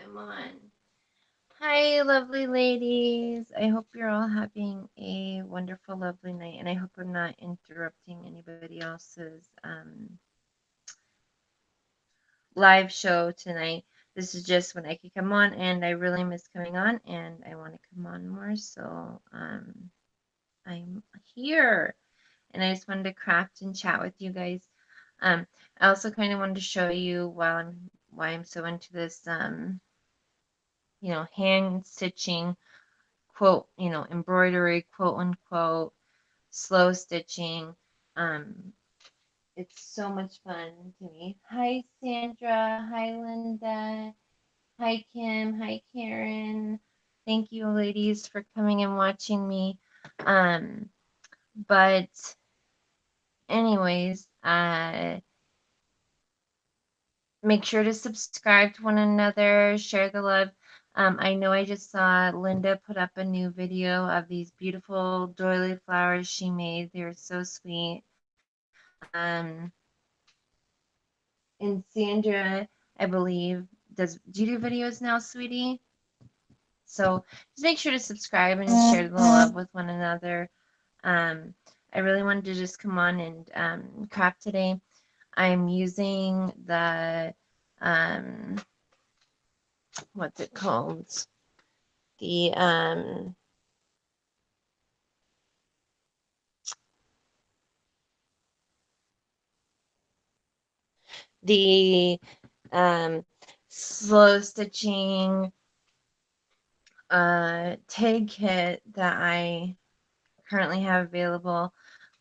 I'm on. Hi, lovely ladies. I hope you're all having a wonderful, lovely night, and I hope I'm not interrupting anybody else's live show tonight. This is just when I could come on, and I really miss coming on, and I want to come on more, so I'm here, and I just wanted to craft and chat with you guys. I also kind of wanted to show you why I'm so into this hand stitching, quote, embroidery, quote unquote, slow stitching. Um, it's so much fun to me. Hi, Sandra. Hi, Linda. Hi, Kim. Hi, Karen. Thank you, ladies, for coming and watching me. Um, but, anyways, make sure to subscribe to one another, share the love. I know I just saw Linda put up a new video of these beautiful doily flowers she made. They're so sweet. And Sandra, I believe, do you do videos now, sweetie? So just make sure to subscribe and share the love with one another. I really wanted to just come on and craft today. I'm using the what's it called? The the slow stitching tag kit that I currently have available,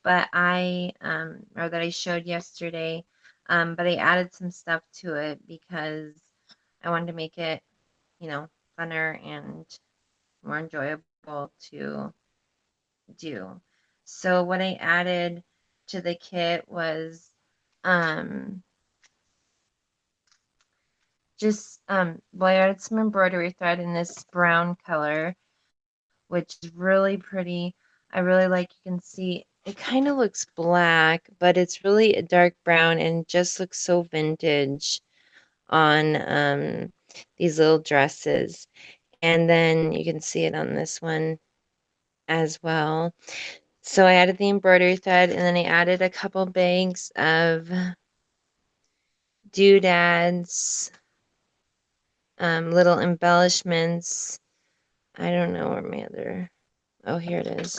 but or that I showed yesterday, but I added some stuff to it because I wanted to make it, funner and more enjoyable to do. So what I added to the kit was um, I added some embroidery thread in this brown color, which is really pretty. I really like, you can see it kind of looks black, but it's really a dark brown and just looks so vintage on these little dresses. And then you can see it on this one as well. So I added the embroidery thread, and then I added a couple bags of doodads, little embellishments. I don't know where my other, oh, here it is.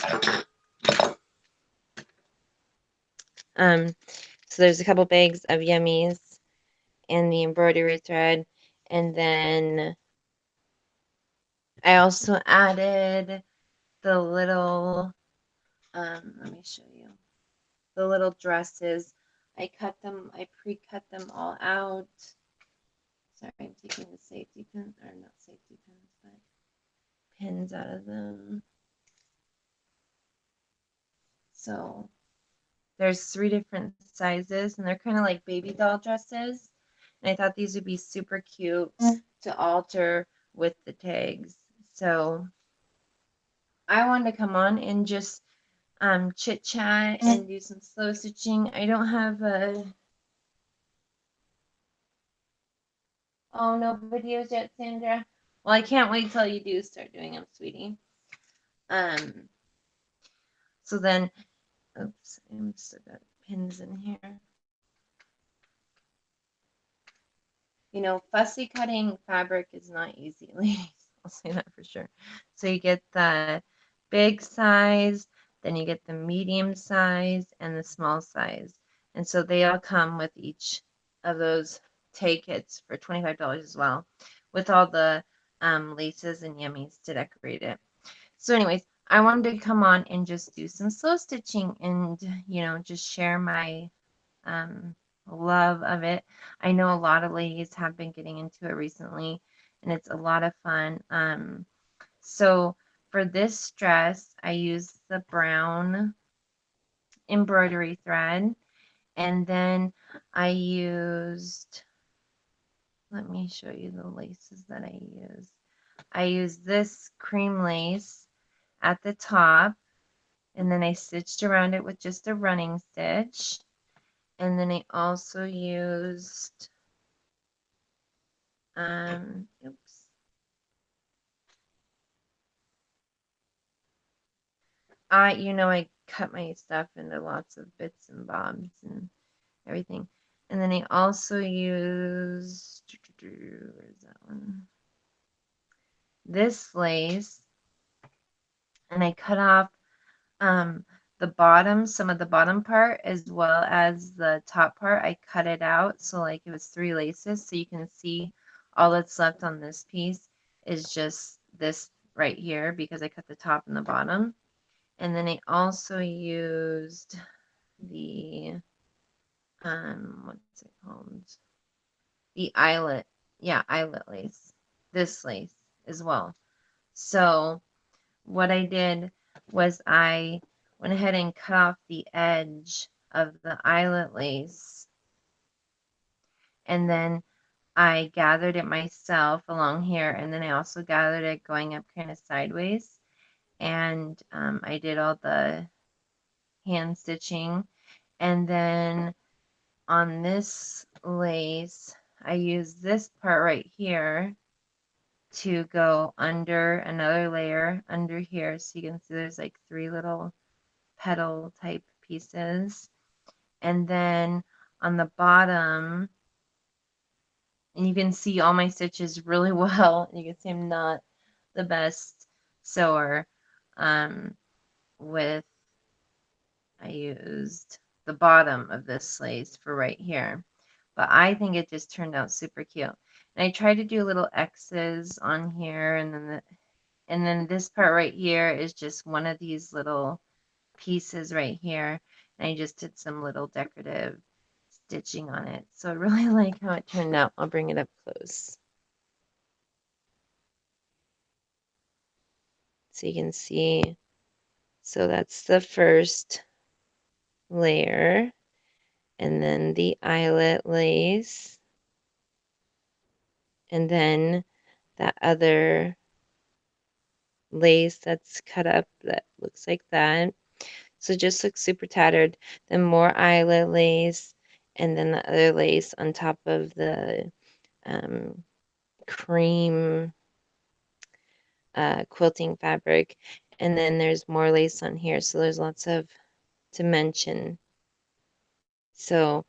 So there's a couple bags of yummies and the embroidery thread. And then I also added the little, let me show you, the little dresses. I pre-cut them all out. Sorry, I'm taking the safety pins, or not safety pins, but pins out of them. So there's 3 different sizes, and they're kind of like baby doll dresses. And I thought these would be super cute to alter with the tags. So I wanted to come on and just chit chat and do some slow stitching. I don't have no videos yet, Sandra. Well, I can't wait till you do start doing them, sweetie. Um, so then, oops, I'm still got pins in here. Fussy cutting fabric is not easy, ladies. I'll say that for sure. So you get the big size, then you get the medium size, and the small size. And so they all come with each of those tag kits for $25 as well, with all the laces and yummies to decorate it. So anyways, I wanted to come on and just do some slow stitching and, just share my love of it. I know a lot of ladies have been getting into it recently, and it's a lot of fun. So for this dress, I used the brown embroidery thread, and then I used, let me show you the laces that I used. I used this cream lace at the top, and then I stitched around it with just a running stitch. And then I also used, oops, I cut my stuff into lots of bits and bobs and everything. And then I also use, where's that one? This lace, and I cut off um, the bottom, some of the bottom part, as well as the top part. I cut it out, so like it was 3 laces, so you can see all that's left on this piece is just this right here because I cut the top and the bottom. And then I also used the what's it called? The eyelet. Yeah, eyelet lace. This lace as well. So what I did was I went ahead and cut off the edge of the eyelet lace, and then I gathered it myself along here, and then I also gathered it going up kind of sideways, and I did all the hand stitching. And then on this lace, I used this part right here to go under another layer under here. So you can see there's like 3 little petal type pieces. And then on the bottom, and you can see all my stitches really well. You can see I'm not the best sewer with, I used the bottom of this lace for right here. But I think it just turned out super cute. And I tried to do little X's on here, and then this part right here is just one of these little pieces right here. And I just did some little decorative stitching on it. So I really like how it turned out. I'll bring it up close so you can see. So that's the first layer, and then the eyelet lace, and then that other lace that's cut up that looks like that. So it just looks super tattered. Then more eyelet lace, and then the other lace on top of the cream quilting fabric. And then there's more lace on here, so there's lots of dimension. So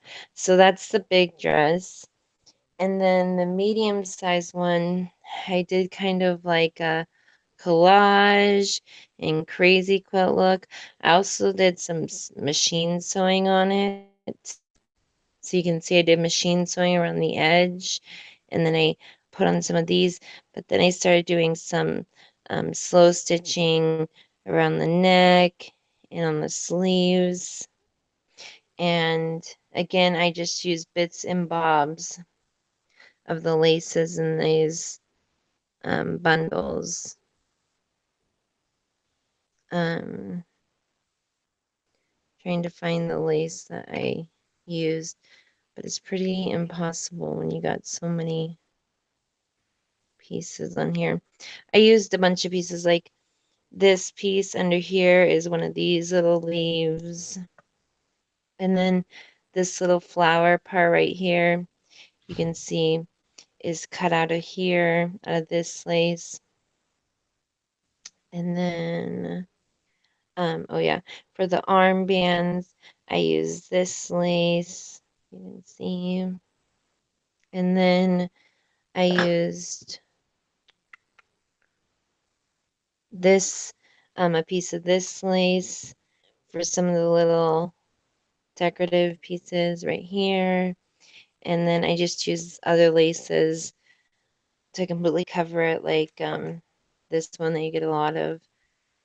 that's the big dress. And then the medium size one, I did kind of like a collage and crazy quilt look. I also did some machine sewing on it. So you can see I did machine sewing around the edge, and then I put on some of these, but then I started doing some slow stitching around the neck and on the sleeves. And again, I just used bits and bobs of the laces in these bundles. Trying to find the lace that I used, but it's pretty impossible when you got so many pieces on here. I used a bunch of pieces, like this piece under here is one of these little leaves. And then this little flower part right here, you can see is cut out of here, out of this lace. And then, oh yeah, for the armbands, I use this lace, you can see. And then I used this, a piece of this lace for some of the little decorative pieces right here. And then I just use other laces to completely cover it, like this one that you get a lot of.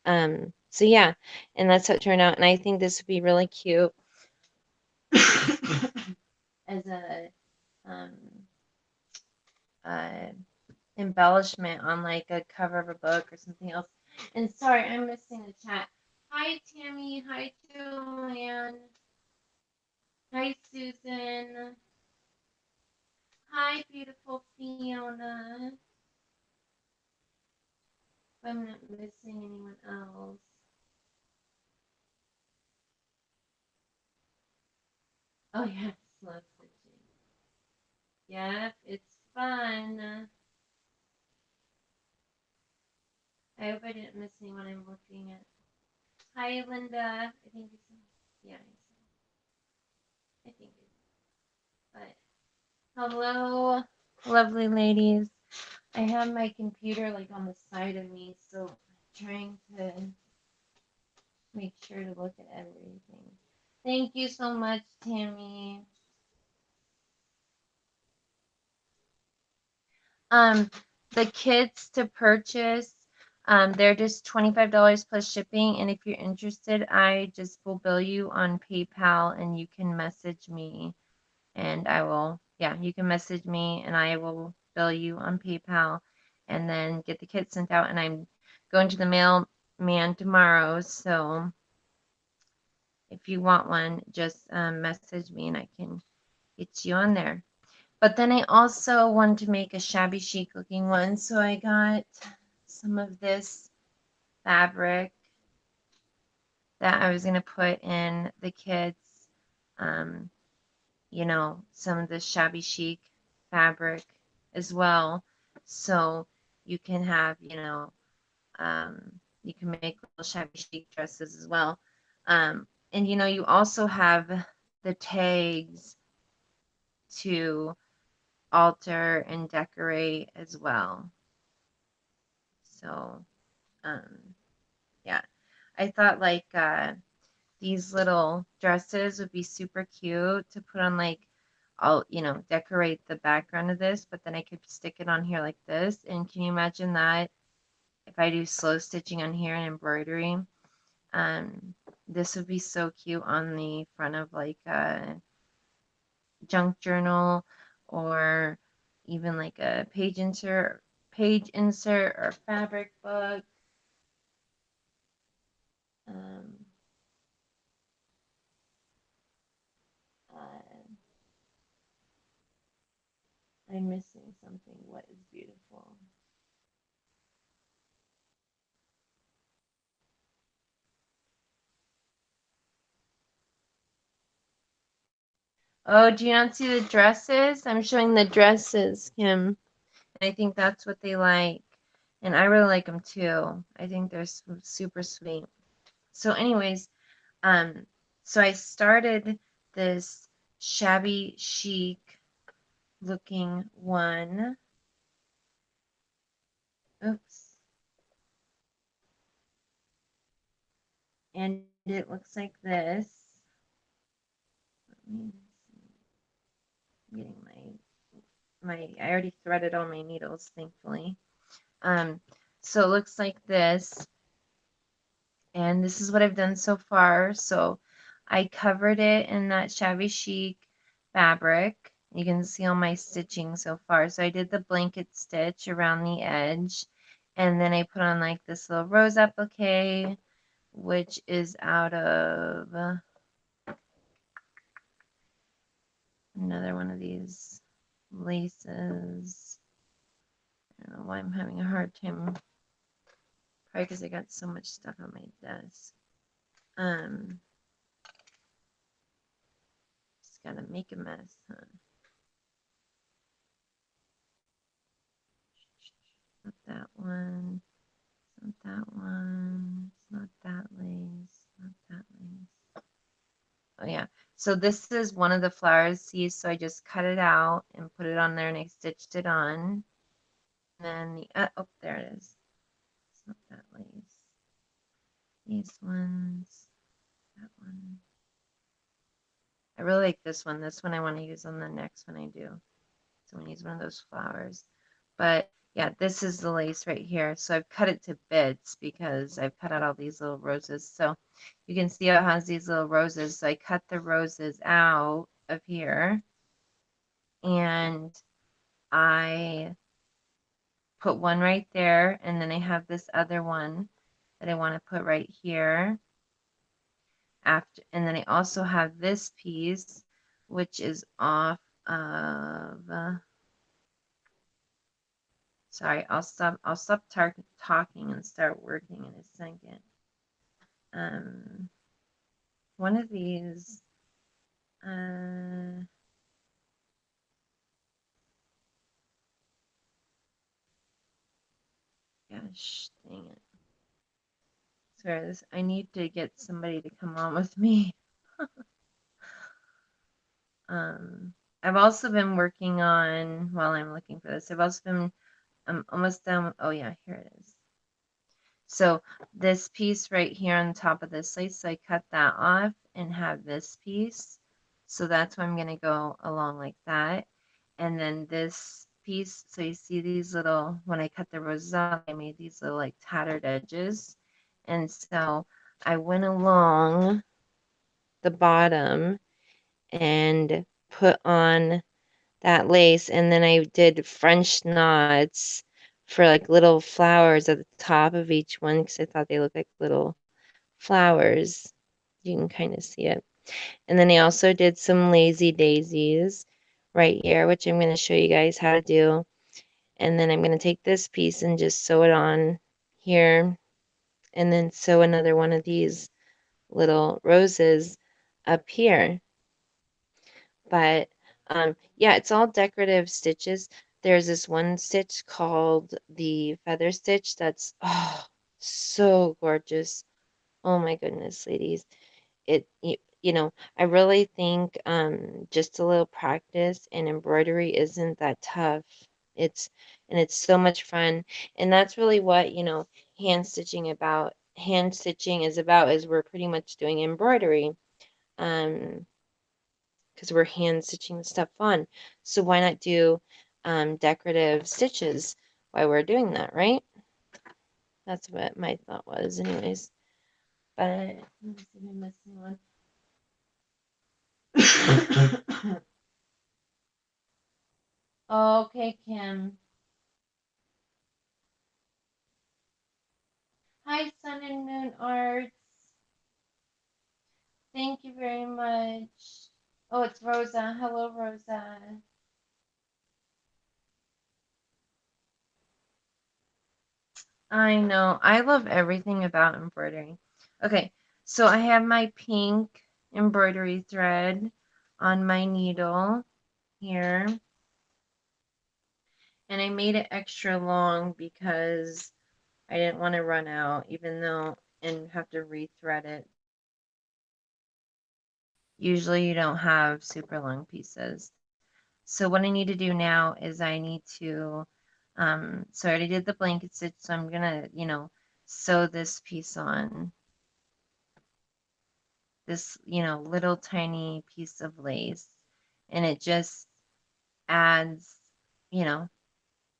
So yeah, and that's how it turned out. And I think this would be really cute as a um, uh, embellishment on like a cover of a book or something else. And sorry, I'm missing the chat. Hi Tammy. Hi Joanne. Hi Susan. Hi beautiful Fiona. If I'm not missing anyone else. Oh yes, slow stitching. Yep, it's fun. I hope I didn't miss anyone I'm looking at. Hi, Linda. I think it's, yeah, I think it's, but hello, lovely ladies. I have my computer like on the side of me, so I'm trying to make sure to look at everything. Thank you so much, Tammy. Um, the kits to purchase, they're just $25 plus shipping. And if you're interested, I just will bill you on PayPal and you can message me and I will, yeah, you can message me and I will bill you on PayPal and then get the kit sent out. And I'm going to the mailman tomorrow. So if you want one, just message me and I can get you on there. But then I also wanted to make a shabby chic looking one. So I got some of this fabric that I was going to put in the kids, um, you know, some of the shabby chic fabric as well. So you can have, you know, you can make little shabby chic dresses as well. And, you know, you also have the tags to alter and decorate as well. So, um, yeah, I thought like these little dresses would be super cute to put on like I'll, you know, decorate the background of this, but then I could stick it on here like this. And can you imagine that if I do slow stitching on here and embroidery? Um, this would be so cute on the front of like a junk journal or even like a page insert or fabric book. Um, uh, I'm missing something. What is beautiful? Oh, do you not see the dresses? I'm showing the dresses, Kim. I think that's what they like. And I really like them too. I think they're super sweet. So, anyways, um, so I started this shabby chic looking one. Oops. And it looks like this. I'm getting I already threaded all my needles, thankfully. Um, so it looks like this. And this is what I've done so far. So I covered it in that shabby chic fabric. You can see all my stitching so far. So I did the blanket stitch around the edge. And then I put on like this little rose applique, which is out of another one of these laces. I don't know why I'm having a hard time. Probably because I got so much stuff on my desk. Um, just gotta make a mess, huh? Not that one. It's not that one. It's not that lace. Not that lace. Oh yeah. So this is one of the flowers. See, so I just cut it out and put it on there and I stitched it on. And then the oh, there it is. It's not that lace. These ones. That one. I really like this one. This one I want to use on the next one I do. So I'm going to use one of those flowers. But yeah, this is the lace right here. So I've cut it to bits because I've cut out all these little roses. So you can see how it has these little roses. So I cut the roses out of here and I put one right there. And then I have this other one that I want to put right here after. And then I also have this piece, which is off of, sorry, I'll stop talking and start working in a second. One of these, gosh, dang it. swear this, I need to get somebody to come on with me. I've also been working on, while I'm looking for this, I've also been, I'm almost done with, oh yeah, here it is. So this piece right here on the top of this lace, so I cut that off and have this piece. So that's why I'm going to go along like that. And then this piece, so you see these little, when I cut the roses off, I made these little like tattered edges. And so I went along the bottom and put on that lace, and then I did French knots for like little flowers at the top of each one because I thought they looked like little flowers. You can kind of see it. And then I also did some lazy daisies right here, which I'm going to show you guys how to do. And then I'm going to take this piece and just sew it on here, and then sew another one of these little roses up here. But yeah, it's all decorative stitches. There's this one stitch called the feather stitch that's so gorgeous. Oh my goodness, ladies. I really think just a little practice and embroidery isn't that tough. It's it's so much fun. And that's really what, hand stitching is about, is we're pretty much doing embroidery. Because we're hand stitching the stuff on. So why not do decorative stitches while we're doing that, right? That's what my thought was anyways. But let me see if I'm missing one. Okay, Kim. Hi, Sun and Moon Arts. Thank you very much. Oh, it's Rosa. Hello, Rosa. I know. I love everything about embroidery. Okay, so I have my pink embroidery thread on my needle here. And I made it extra long because I didn't want to run out, even though, and have to rethread it. Usually you don't have super long pieces. So what I need to do now is I need to, so I already did the blanket stitch, so I'm gonna, sew this piece on. This, little tiny piece of lace. And it just adds,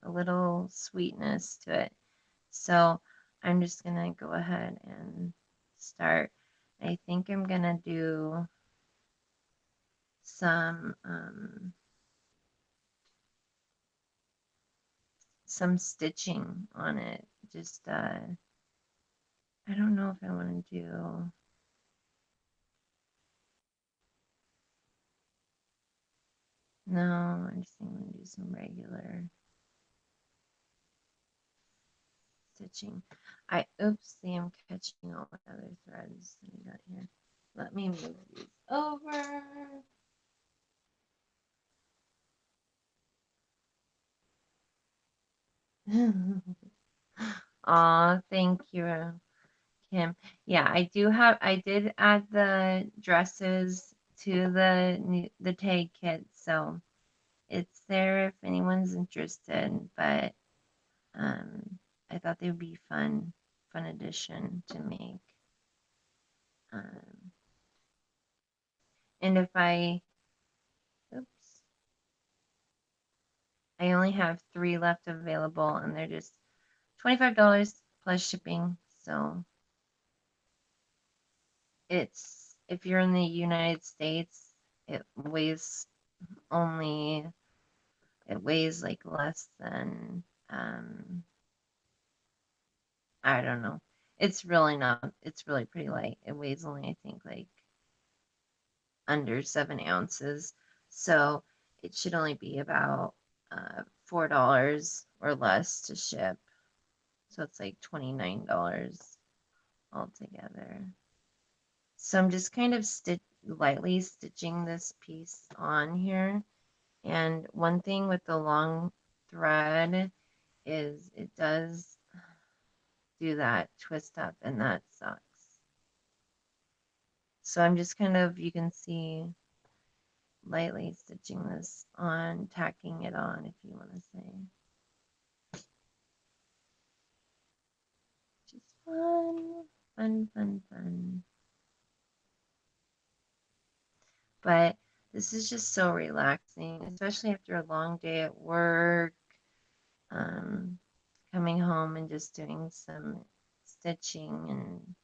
a little sweetness to it. So I'm just gonna go ahead and start. I think I'm gonna do some stitching on it. Just I don't know if I want to do. No, I just think I'm gonna do some regular stitching. Oopsie, I'm catching all my other threads that I got here. Let me move these over. Aw, thank you, Kim. Yeah, I did add the dresses to the tag kit, so it's there if anyone's interested, but I thought they would be fun addition to make. Um, and if oops, I only have 3 left available, and they're just $25 plus shipping. So it's, if you're in the United States, it weighs only, it weighs like less than, I don't know. It's really not, it's really pretty light. It weighs only, I think, like under 7 ounces. So it should only be about $4 or less to ship. So it's like $29 altogether. So I'm just kind of lightly stitching this piece on here. And one thing with the long thread is it does do that twist up, and that sucks. So I'm just kind of, you can see, lightly stitching this on, tacking it on, if you want to say. Just fun, fun, fun, fun. But this is just so relaxing, especially after a long day at work. Coming home and just doing some stitching and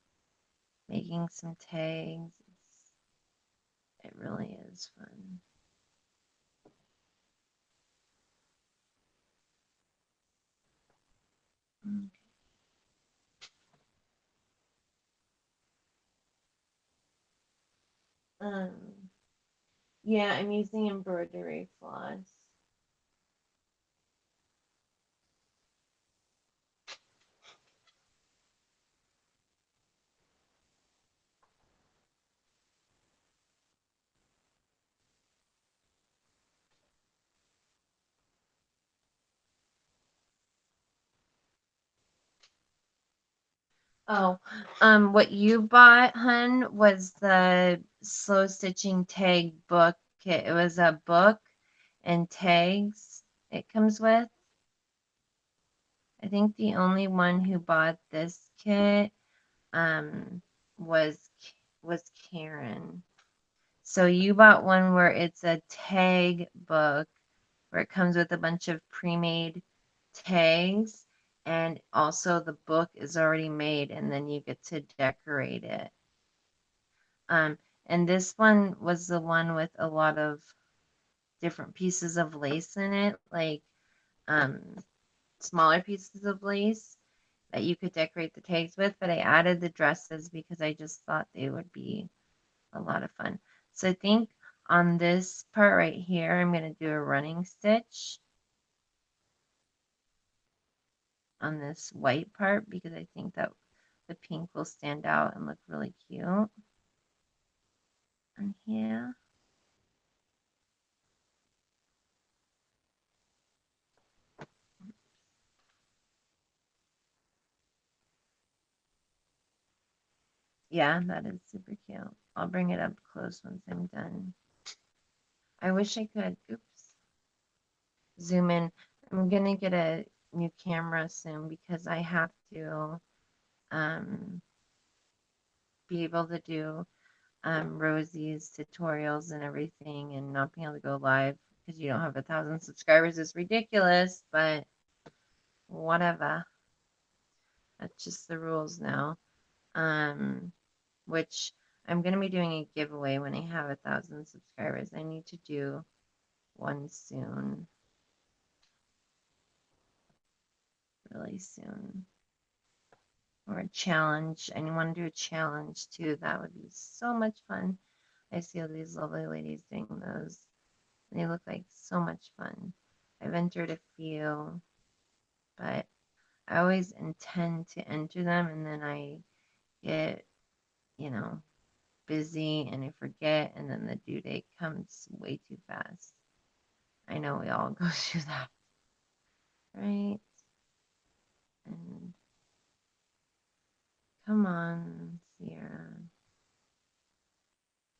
making some tags. It really is fun. Um, yeah, I'm using embroidery floss. Oh, what you bought, hun, was the slow stitching tag book kit. It was a book and tags it comes with. I think the only one who bought this kit um was was Karen. So you bought one where it's a tag book where it comes with a bunch of pre-made tags, and also the book is already made and then you get to decorate it. And this one was the one with a lot of different pieces of lace in it, like um, smaller pieces of lace that you could decorate the tags with, but I added the dresses because I just thought they would be a lot of fun. So I think on this part right here, I'm going to do a running stitch on this white part because I think that the pink will stand out and look really cute on here. Yeah, that is super cute. I'll bring it up close once I'm done. I wish I could, oops, zoom in. I'm gonna get a new camera soon because I have to um, be able to do Rosie's tutorials and everything, and not being able to go live because you don't have 1,000 subscribers is ridiculous, but whatever. That's just the rules now. Which I'm gonna be doing a giveaway when I have 1,000 subscribers. I need to do one soon, really soon, or a challenge. I want to do a challenge too. That would be so much fun. I see all these lovely ladies doing those. They look like so much fun. I've entered a few, but I always intend to enter them and then I get, you know, busy and I forget, and then the due date comes way too fast. I know we all go through that, right? And come on, Sierra.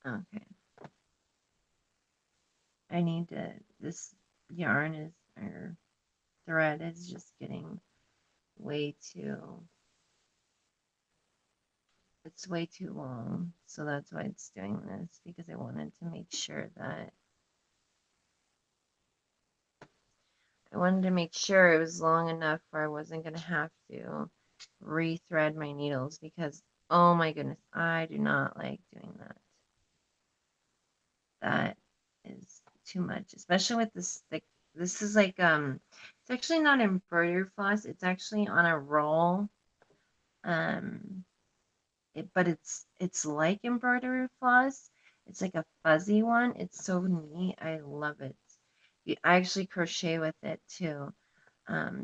Okay. I need to, this yarn is, or thread is just getting way too, it's way too long. So that's why it's doing this, because I wanted to make sure that, I wanted to make sure it was long enough where I wasn't going to have to rethread my needles because, oh my goodness, I do not like doing that. That is too much, especially with this thick. This is like it's actually not embroidery floss. It's actually on a roll. Um, but it's like embroidery floss. It's like a fuzzy one. It's so neat. I love it. I actually crochet with it too.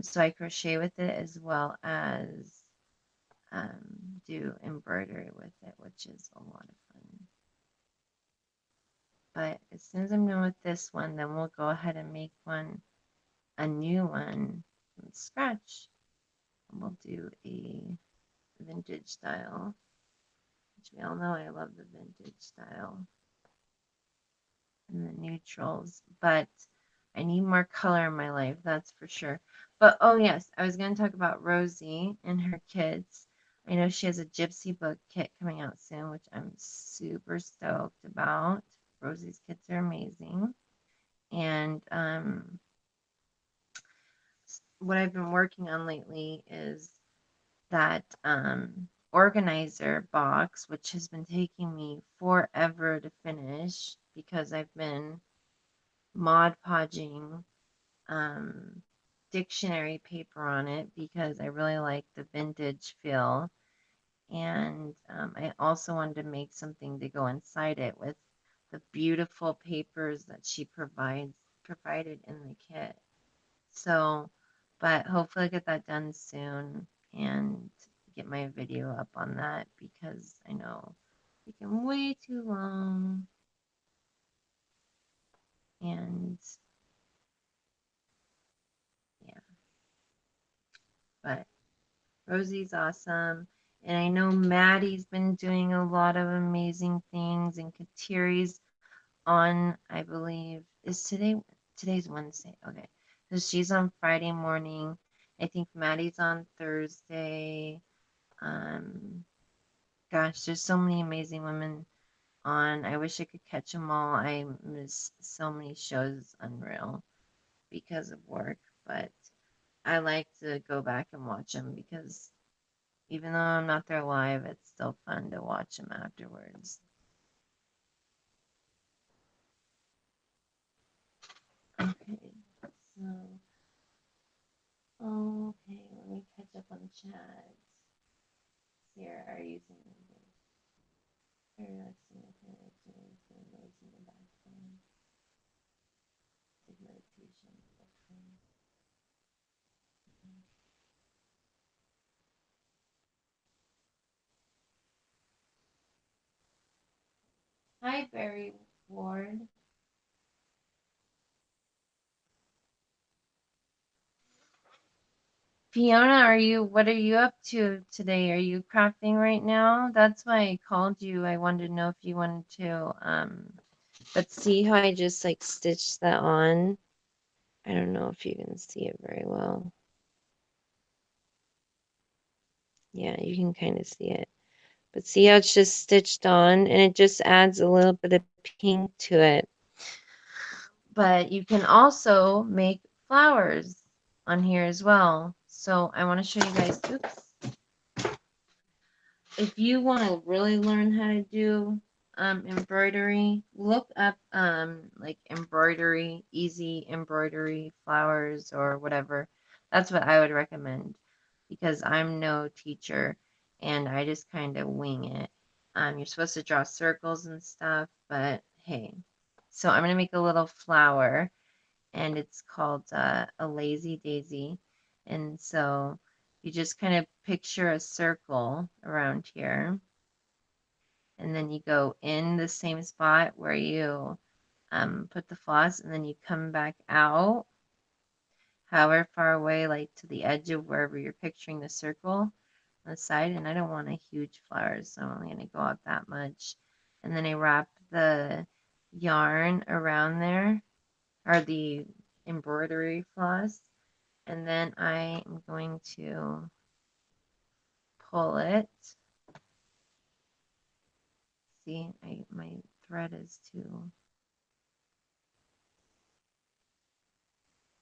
So I crochet with it as well as do embroidery with it, which is a lot of fun. But as soon as I'm done with this one, then we'll go ahead and make one, a new one from scratch. we'll do a vintage style, which we all know I love the vintage style and the neutrals, but I need more color in my life, that's for sure. But oh yes, I was going to talk about Rosie and her kids. I know she has a gypsy book kit coming out soon, which I'm super stoked about. Rosie's kids are amazing. And what I've been working on lately is that organizer box, which has been taking me forever to finish because I've been Mod Podging dictionary paper on it because I really like the vintage feel. And I also wanted to make something to go inside it with the beautiful papers that she provided in the kit. So, but hopefully I get that done soon and get my video up on that because I know it's taking way too long. And yeah, but Rosie's awesome. And I know Maddie's been doing a lot of amazing things, and Katiri's on, I believe, today's Wednesday. Okay. So she's on Friday morning. I think Maddie's on Thursday. Gosh, there's so many amazing women on. I wish I could catch them all. I miss so many shows, unreal, because of work, but I like to go back and watch them because even though I'm not there live, it's still fun to watch them afterwards. Okay, so, okay, let me catch up on chat. Here, are you using very relaxing noise in the background? Take meditation. Okay. Hi, Barry Ward. Fiona, what are you up to today? Are you crafting right now? That's why I called you. I wanted to know if you wanted to, but see how I just like stitched that on? I don't know if you can see it very well. Yeah, you can kind of see it. But see how it's just stitched on and it just adds a little bit of pink to it. But you can also make flowers on here as well. So I want to show you guys, oops. If you want to really learn how to do embroidery, look up like embroidery, easy embroidery flowers or whatever. That's what I would recommend because I'm no teacher and I just kind of wing it. You're supposed to draw circles and stuff, but hey. So I'm going to make a little flower and it's called a lazy daisy. And so you just kind of picture a circle around here. And then you go in the same spot where you put the floss and then you come back out however far away, like to the edge of wherever you're picturing the circle on the side. And I don't want a huge flower, so I'm only going to go out that much. And then I wrap the yarn around there, or the embroidery floss. And then I am going to pull it. See, my thread is too.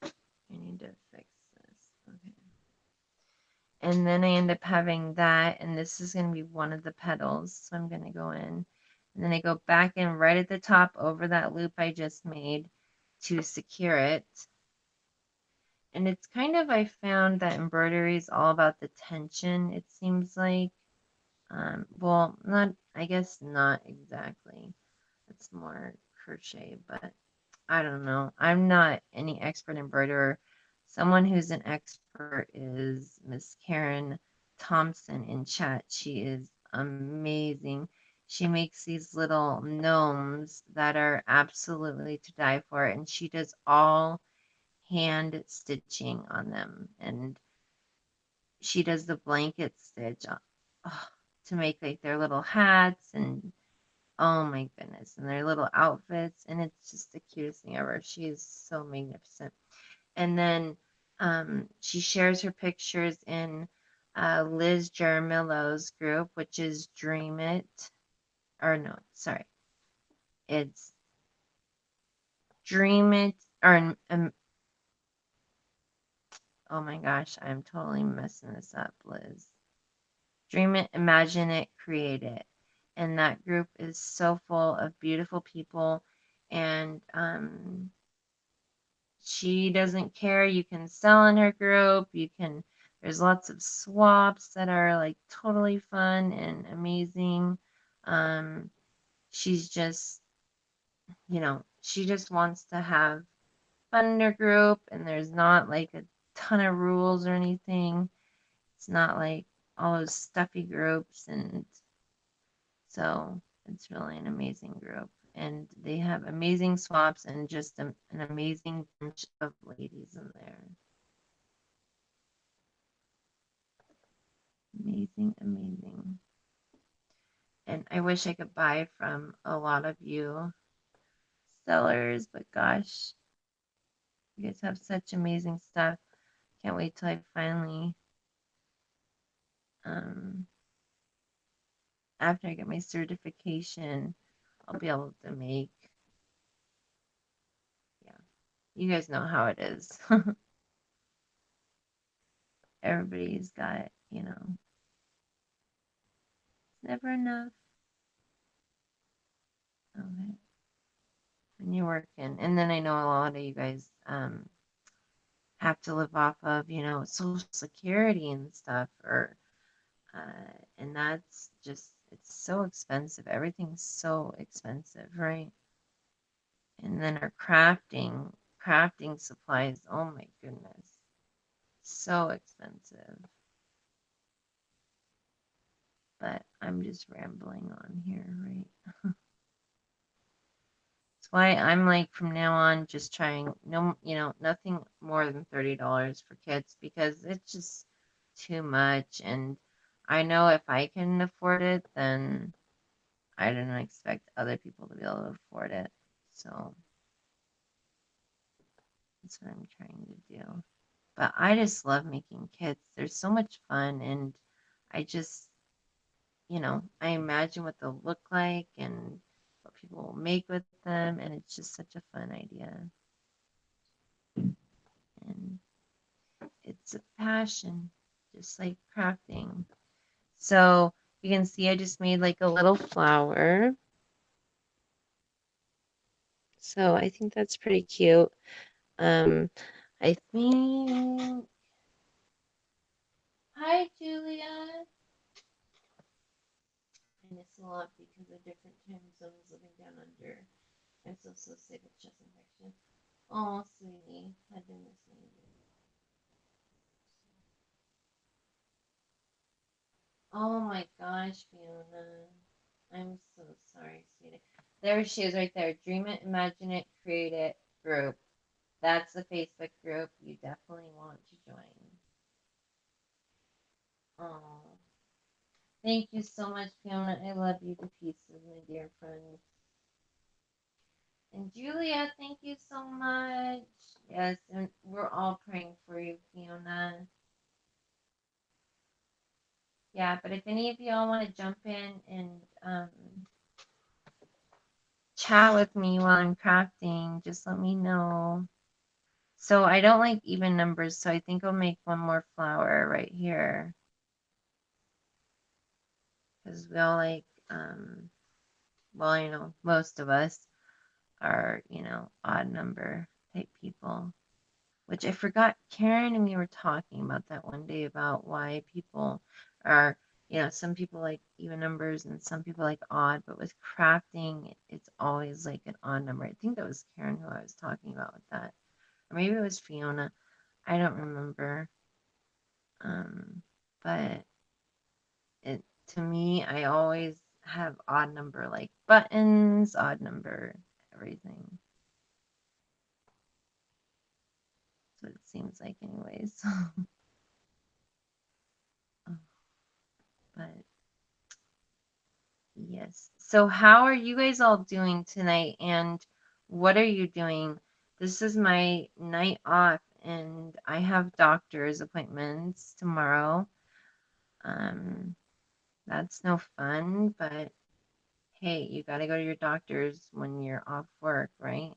I need to fix this. Okay. And then I end up having that, and this is going to be one of the petals. So I'm going to go in, and then I go back in right at the top over that loop I just made to secure it. And it's kind of, I found that embroidery is all about the tension, it seems like. Well, not, I guess not exactly. It's more crochet, but I don't know. I'm not any expert embroiderer. Someone who's an expert is Miss Karen Thompson in chat. She is amazing. She makes these little gnomes that are absolutely to die for, and she does all hand stitching on them. And she does the blanket stitch to make like their little hats and oh my goodness, and their little outfits, and it's just the cutest thing ever. She is so magnificent. And then she shares her pictures in Liz Jaramillo's group, which is Dream It, or no, sorry, it's Dream It, or oh my gosh, I'm totally messing this up, Liz. Dream it, imagine it, create it. And that group is so full of beautiful people. And she doesn't care. You can sell in her group. There's lots of swaps that are like totally fun and amazing. Um, she's just, she just wants to have fun in her group. And there's not like a ton of rules or anything. It's not like all those stuffy groups, and so it's really an amazing group. And they have amazing swaps and just an amazing bunch of ladies in there. Amazing, amazing. And I wish I could buy from a lot of you sellers, but gosh, you guys have such amazing stuff. Can't wait till I finally after I get my certification, I'll be able to make, yeah, you guys know how it is. Everybody's got, it's never enough. Okay. When you're working. And then I know a lot of you guys have to live off of, Social Security and stuff, or and that's just it's so expensive. Everything's so expensive, right? And then our crafting supplies, oh my goodness. So expensive. But I'm just rambling on here, right? That's why I'm like from now on just trying nothing more than $30 for kids because it's just too much. And I know if I can afford it, then I don't expect other people to be able to afford it. So that's what I'm trying to do. But I just love making kits. They're so much fun, and I just, I imagine what they'll look like and what people will make with them, and it's just such a fun idea. And it's a passion, just like crafting. So you can see I just made like a little flower. So I think that's pretty cute. I think. Hi, Julia. I miss a lot because of different time zones living down under. I'm so sick of chest infection. Oh, sweetie, I've been missing you. Oh my gosh, Fiona. I'm so sorry, sweetie. There she is right there. Dream it, imagine it, create it group. That's the Facebook group you definitely want to join. Oh, thank you so much, Fiona. I love you to pieces, my dear friend. And Julia, thank you so much. Yes, and we're all praying for you, Fiona. Yeah, but if any of y'all want to jump in and chat with me while I'm crafting, just let me know. So I don't like even numbers, so I think I'll make one more flower right here. Because we all like, well, most of us are, odd number type people. Which I forgot, Karen and me were talking about that one day about why people are, some people like even numbers and some people like odd, but with crafting, it's always like an odd number. I think that was Karen who I was talking about with that. Or maybe it was Fiona. I don't remember. But to me, I always have odd number like buttons, odd number everything. That's what it seems like anyways. But yes. So how are you guys all doing tonight? And what are you doing? This is my night off, and I have doctor's appointments tomorrow. Um, that's no fun, but hey, you got to go to your doctor's when you're off work, right?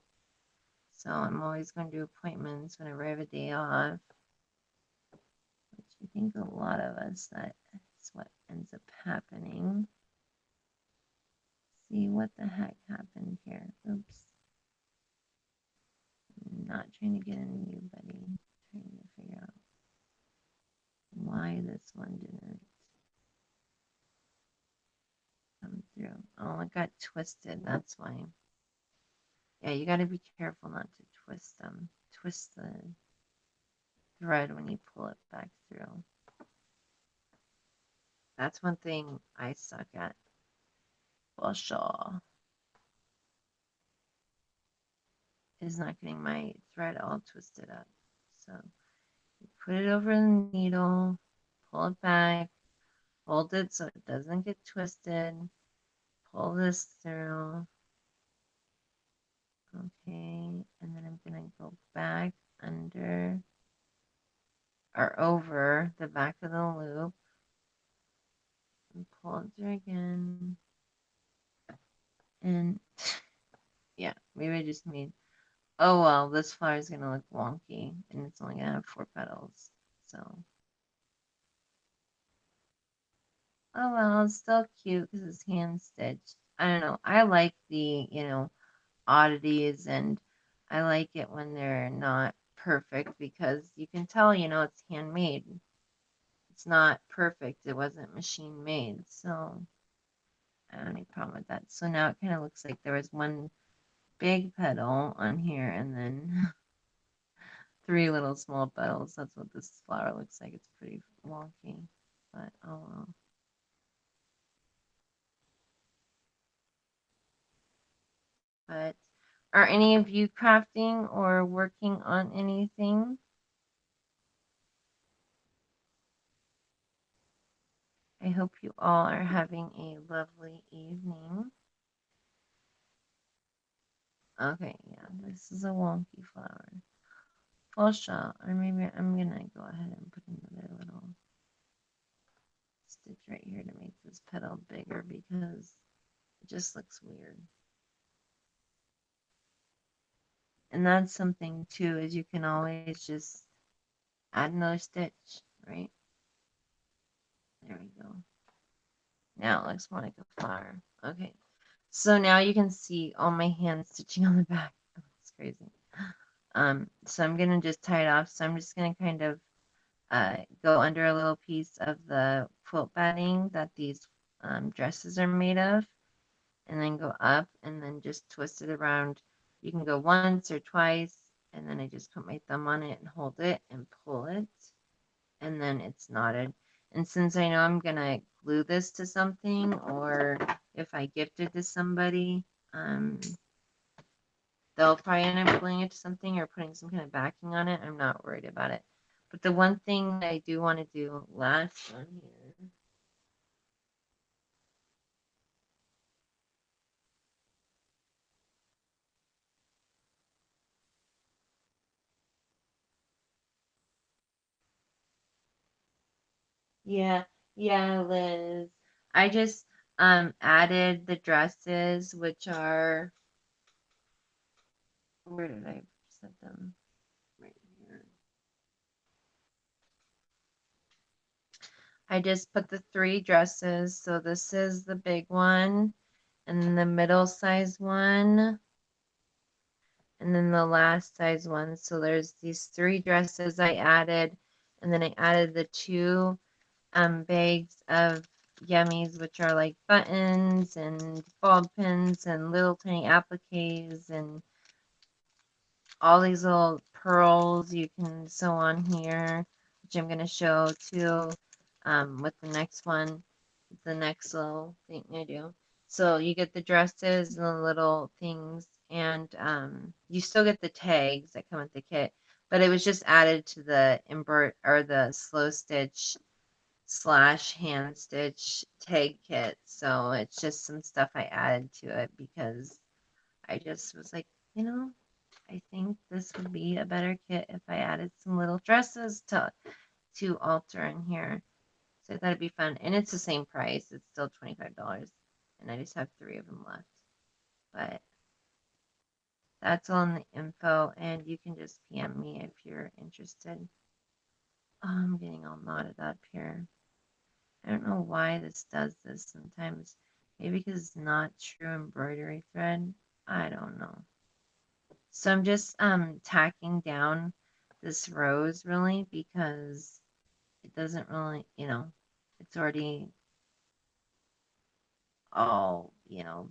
So I'm always going to do appointments whenever I have a day off, which I think a lot of us, that's what ends up happening. See what the heck happened here. Oops. I'm not trying to get into you, buddy. I'm trying to figure out why this one didn't come through. Oh, it got twisted. That's why. Yeah, you got to be careful not to twist them. Twist the thread when you pull it back through. That's one thing I suck at. For sure. Is not getting my thread all twisted up. So you put it over the needle, pull it back, hold it so it doesn't get twisted, pull this through. Okay, and then I'm gonna go back under or over the back of the loop and pull it through again. And yeah, maybe I just made, oh well, this flower is gonna look wonky and it's only gonna have 4 petals. So, oh well, it's still cute because it's hand stitched. I don't know. I like the, oddities, and I like it when they're not perfect because you can tell, it's handmade. It's not perfect. It wasn't machine made. So I don't have any problem with that. So now it kind of looks like there was one big petal on here and then 3 little small petals. That's what this flower looks like. It's pretty wonky, but oh well. But are any of you crafting or working on anything? I hope you all are having a lovely evening. Okay, yeah, this is a wonky flower. Full shot, or maybe I'm gonna go ahead and put another little stitch right here to make this petal bigger because it just looks weird. And that's something too, is you can always just add another stitch, right? There we go. Now it looks more like a flower. Okay, so now you can see all my hand stitching on the back. Oh, it's crazy. So I'm gonna just tie it off. So I'm just gonna kind of go under a little piece of the quilt batting that these dresses are made of, and then go up and then just twist it around. You can go once or twice, and then I just put my thumb on it and hold it and pull it, and then it's knotted. And since I know I'm gonna glue this to something, or if I gift it to somebody, they'll probably end up gluing it to something or putting some kind of backing on it. I'm not worried about it. But the one thing that I do want to do last on here. Yeah, yeah, Liz. I just added the dresses, which are, where did I set them? Right here. I just put the 3 dresses. So this is the big one, and then the middle size one, and then the last size one. So there's these 3 dresses I added, and then I added the 2 bags of yummies, which are like buttons and ball pins and little tiny appliques and all these little pearls you can sew on here, which I'm going to show too with the next one, the next little thing I do. So you get the dresses and the little things, and you still get the tags that come with the kit, but it was just added to the embroidery or the slow stitch slash hand stitch tag kit. So it's just some stuff I added to it because I just was like, you know, I think this would be a better kit if I added some little dresses to alter in here. So I thought it'd be fun. And it's the same price. It's still $25. And I just have 3 of them left. But that's all in the info. And you can just PM me if you're interested. Oh, I'm getting all knotted up here. I don't know why this does this sometimes. Maybe because it's not true embroidery thread. I don't know. So I'm just tacking down this rose really because it doesn't really, it's already all,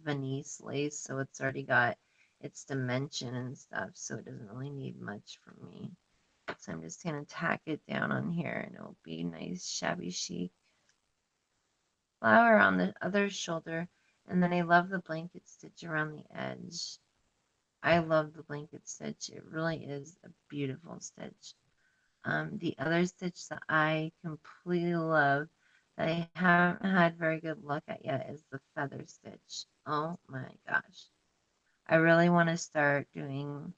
Venice lace, so it's already got its dimension and stuff, so it doesn't really need much from me. So I'm just gonna tack it down on here and it'll be nice shabby chic. Flower on the other shoulder, and then I love the blanket stitch around the edge. I love the blanket stitch. It really is a beautiful stitch. The other stitch that I completely love that I haven't had very good luck at yet is the feather stitch. Oh my gosh. I really want to start doing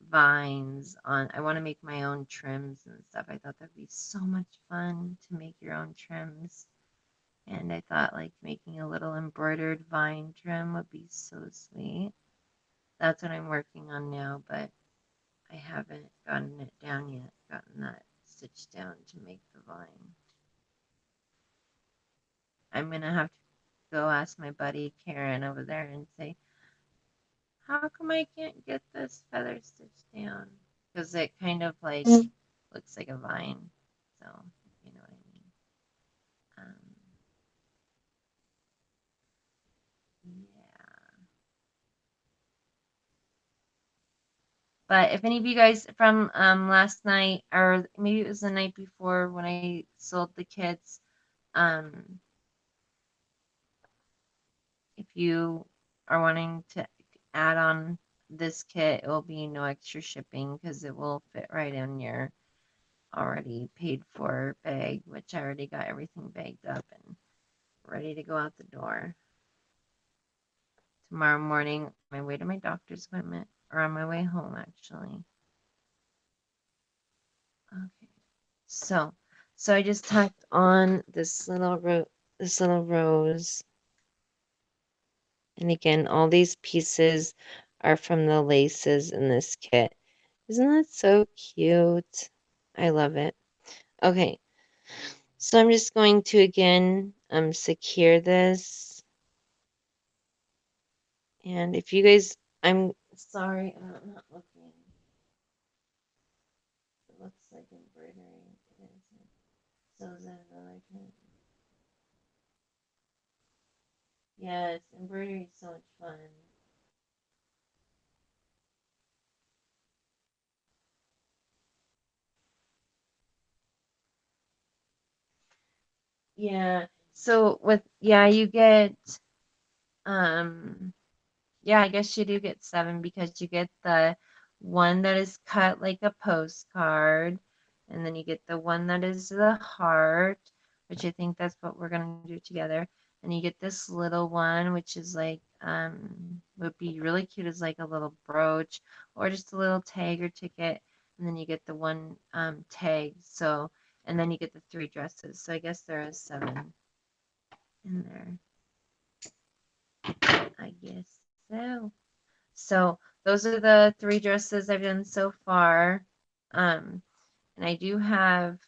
vines on, I want to make my own trims and stuff. I thought that'd be so much fun to make your own trims. And I thought like making a little embroidered vine trim would be so sweet. That's what I'm working on now, but I haven't gotten it down yet, gotten that stitched down to make the vine. I'm gonna have to go ask my buddy Karen over there and say, how come I can't get this feather stitched down? Because it kind of like looks like a vine. So, you know what I mean. Yeah. But if any of you guys from last night, or maybe it was the night before when I sold the kits, um, if you are wanting to add on this kit, it will be no extra shipping because it will fit right in your already paid for bag, which I already got everything bagged up and ready to go out the door. Tomorrow morning, on my way to my doctor's appointment, or on my way home, actually. Okay. So I just tacked on this little rose. And again, all these pieces are from the laces in this kit. Isn't that so cute? I love it. Okay, so I'm just going to again secure this. And if you guys, I'm sorry, I'm not looking. It looks like embroidery. It isn't. So is that another kit? Yes, embroidery is so much fun. Yeah. So you get um yeah, I guess you do get 7 because you get the one that is cut like a postcard, and then you get the one that is the heart, which I think that's what we're gonna do together. And you get this little one, which is like would be really cute as like a little brooch or just a little tag or ticket. And then you get the one tag. So and then you get the 3 dresses. So I guess there is 7 in there. I guess so. So those are the 3 dresses I've done so far. And I do have,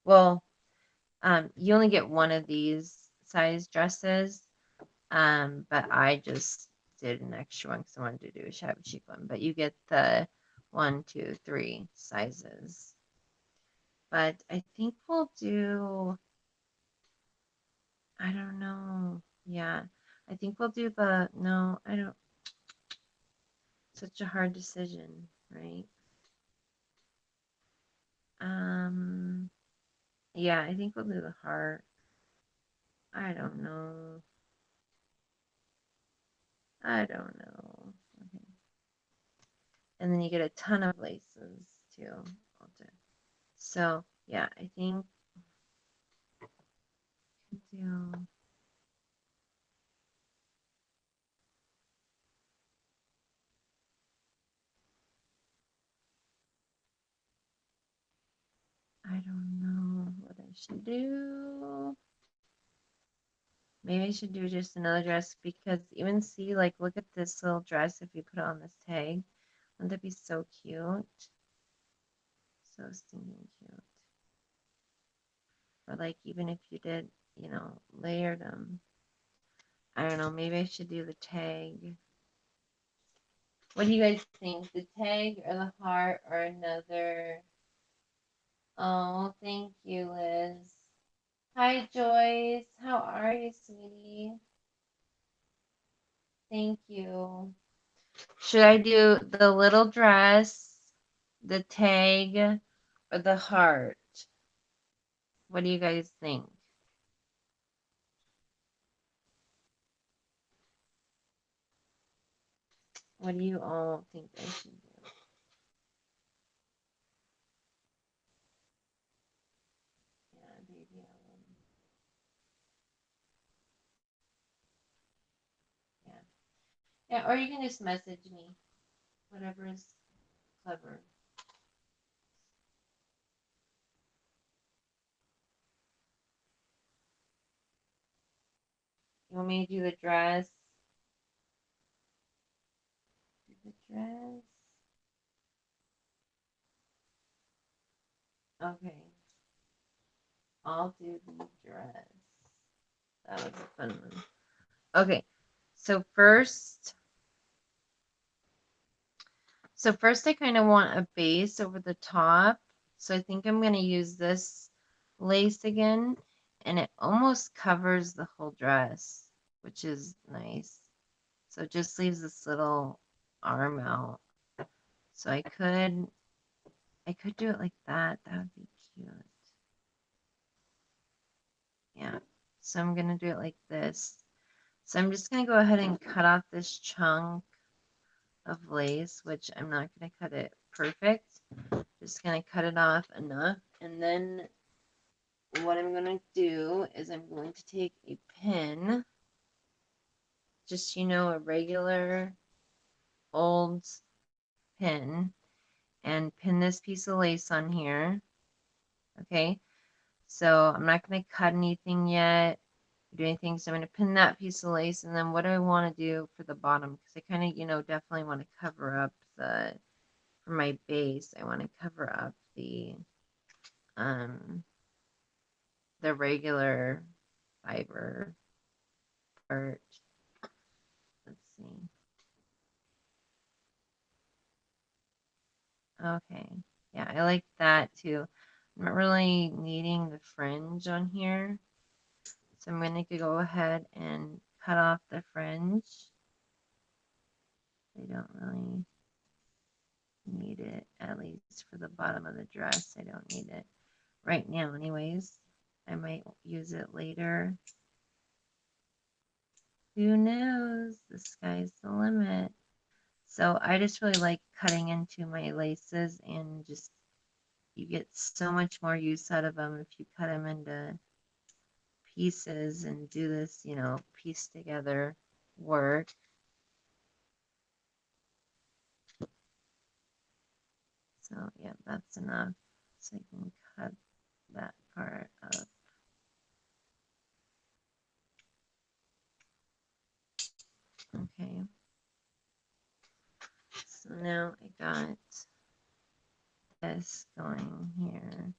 well, you only get one of these size dresses. But I just did an extra one because I wanted to do a shabby chic one. But you get the 1, 2, 3 sizes. But I think we'll do, I don't know. Yeah, I think we'll do the, no, I don't, such a hard decision, right? Um, yeah, I think we'll do the heart. I don't know. I don't know. Okay. And then you get a ton of laces too. So yeah, I think. you. I don't know what I should do. Maybe I should do just another dress because even see, like, look at this little dress if you put it on this tag. Wouldn't that be so cute? So stinking cute. Or like even if you did, you know, layered them. I don't know, maybe I should do the tag. What do you guys think? The tag or the heart or another? Oh, thank you, Liz. Hi, Joyce. How are you, sweetie? Thank you. Should I do the little dress, the tag, or the heart? What do you guys think? What do you all think I should do? Yeah, baby album. Yeah. Yeah, or you can just message me. Whatever is clever. You want me to do the dress? Do the dress? Okay. I'll do the dress. That was a fun one. Okay. So first I kind of want a base over the top. So I think I'm going to use this lace again, and it almost covers the whole dress, which is nice. So it just leaves this little arm out. So I could do it like that. That would be cute. Yeah. So I'm going to do it like this. So I'm just going to go ahead and cut off this chunk of lace, which I'm not going to cut it perfect. Just going to cut it off enough. And then what I'm going to do is I'm going to take a pin, just, a regular old pin, and pin this piece of lace on here. Okay. So I'm not going to cut anything yet, do anything. So I'm going to pin that piece of lace. And then what do I want to do for the bottom? Because I kind of, definitely want to cover up for my base, I want to cover up um, the regular fiber part. Let's see. Okay. Yeah, I like that too. I'm not really needing the fringe on here. So I'm going to go ahead and cut off the fringe. I don't really need it, at least for the bottom of the dress. I don't need it right now anyways. I might use it later. Who knows? The sky's the limit. So I just really like cutting into my laces, and just you get so much more use out of them if you cut them into pieces and do this, piece together work. So yeah, that's enough. So I can cut that part up. Okay. So now I got this going here.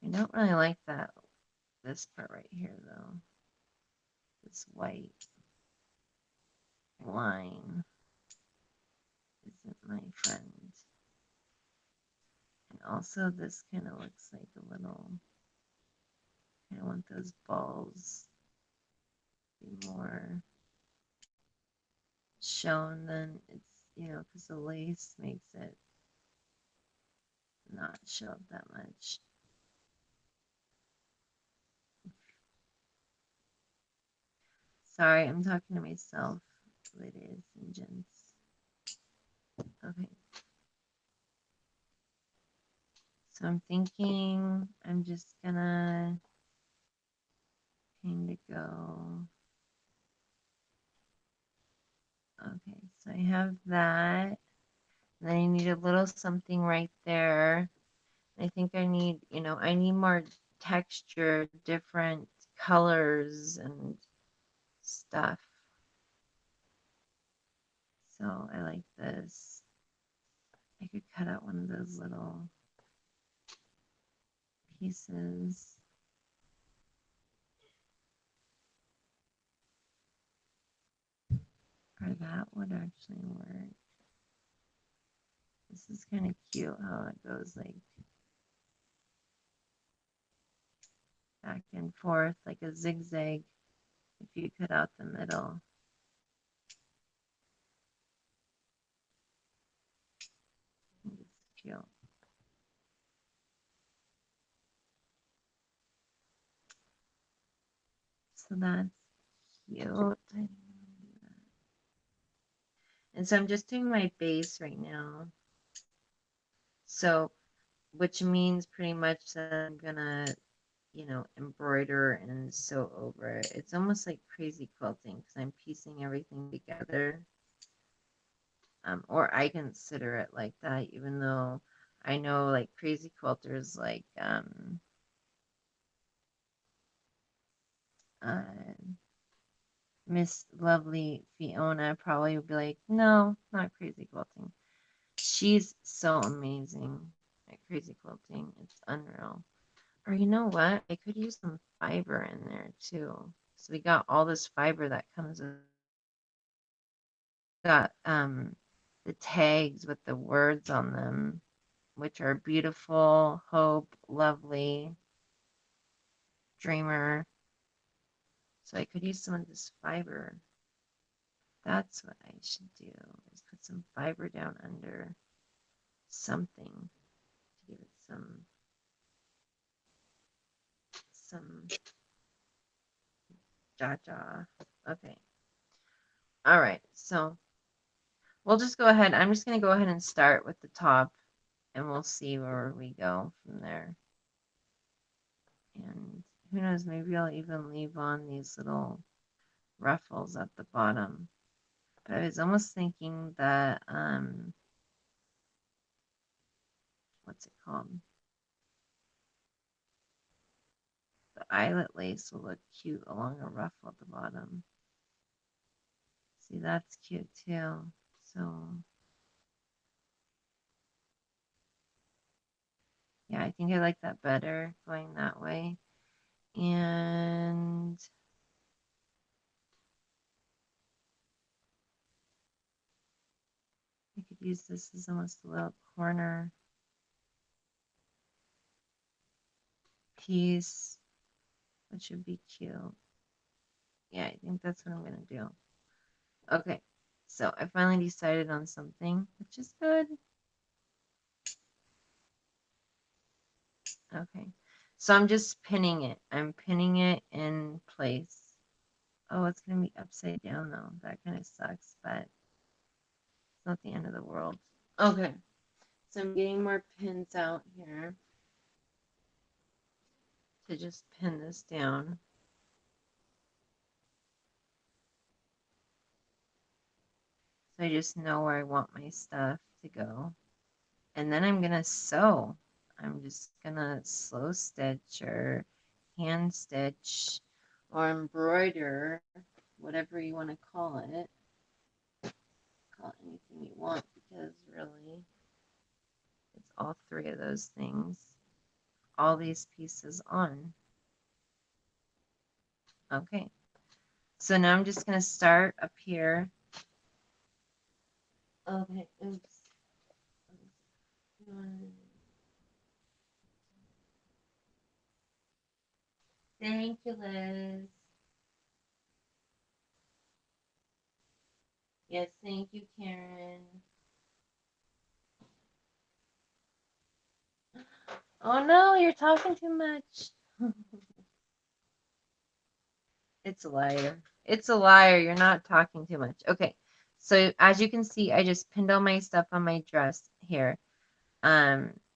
I don't really like this part right here though. This white line isn't my friend. And also this kind of looks like a little, I want those balls to be more shown than it's, because the lace makes it not show up that much. Sorry, I'm talking to myself, ladies and gents. Okay. So I'm thinking I'm just gonna kind of go. Okay, so I have that. And then I need a little something right there. I think I need, I need more texture, different colors and stuff. So I like this. I could cut out one of those little pieces. Or that would actually work. This is kind of cute how it goes like back and forth like a zigzag if you cut out the middle. It's cute. So that's cute. And so I'm just doing my base right now. So, which means pretty much that I'm gonna, embroider and sew over it. It's almost like crazy quilting because I'm piecing everything together. Or I consider it like that, even though I know like crazy quilters like Miss Lovely Fiona probably would be like, no, not crazy quilting. She's so amazing at crazy quilting. It's unreal. Or you know what? I could use some fiber in there too. So we got all this fiber that comes with got the tags with the words on them, which are beautiful, hope, lovely, dreamer. So I could use some of this fiber. That's what I should do, is put some fiber down under something to give it some ja. Okay. All right. So we'll just go ahead. I'm just going to go ahead and start with the top and we'll see where we go from there. And who knows, maybe I'll even leave on these little ruffles at the bottom. But I was almost thinking that, what's it called? The eyelet lace will look cute along a ruffle at the bottom. See, that's cute too. So, yeah, I think I like that better going that way. And I could use this as almost a little corner piece, which would be cute. Yeah, I think that's what I'm going to do. Okay, so I finally decided on something, which is good. Okay, so I'm just pinning it. I'm pinning it in place. Oh, it's going to be upside down though. That kind of sucks, but it's not the end of the world. Okay, so I'm getting more pins out here to just pin this down. So I just know where I want my stuff to go. And then I'm going to sew. I'm just going to slow stitch or hand stitch or embroider, whatever you want to call it. Call it anything you want because really it's all three of those things. All these pieces on. Okay. So now I'm just going to start up here. Okay. Oops. Thank you, Liz. Yes, thank you, Karen. Oh no, you're talking too much. It's a liar. It's a liar. You're not talking too much. Okay. So as you can see, I just pinned all my stuff on my dress here.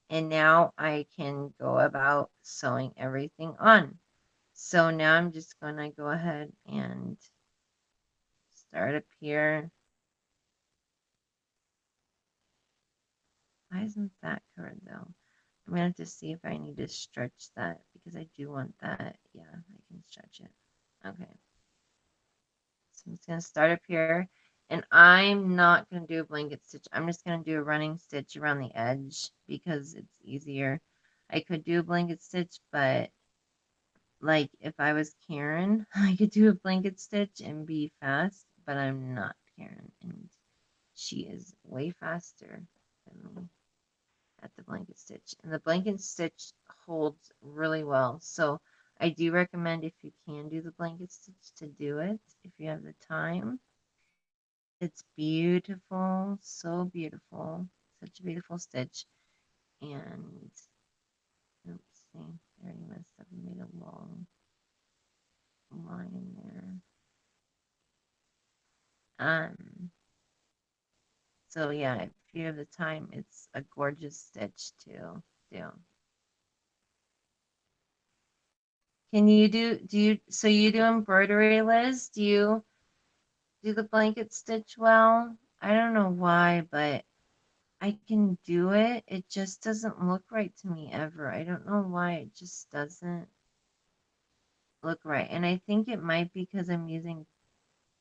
And now I can go about sewing everything on. So now I'm just going to go ahead and start up here. Why isn't that covered though? I'm going to have to see if I need to stretch that because I do want that. Yeah, I can stretch it. Okay. So I'm just going to start up here. And I'm not going to do a blanket stitch. I'm just going to do a running stitch around the edge because it's easier. I could do a blanket stitch, but like if I was Karen, I could do a blanket stitch and be fast, but I'm not Karen. And she is way faster than me at the blanket stitch. And the blanket stitch holds really well. So I do recommend if you can do the blanket stitch to do it if you have the time. It's beautiful, so beautiful, such a beautiful stitch. And oops, see, I already messed up and made a long line there. So yeah, if you have the time, it's a gorgeous stitch to do. Can you so you do embroidery, Liz? Do you do the blanket stitch well? I don't know why, but I can do it. It just doesn't look right to me ever. I don't know why. It just doesn't look right. And I think it might be because I'm using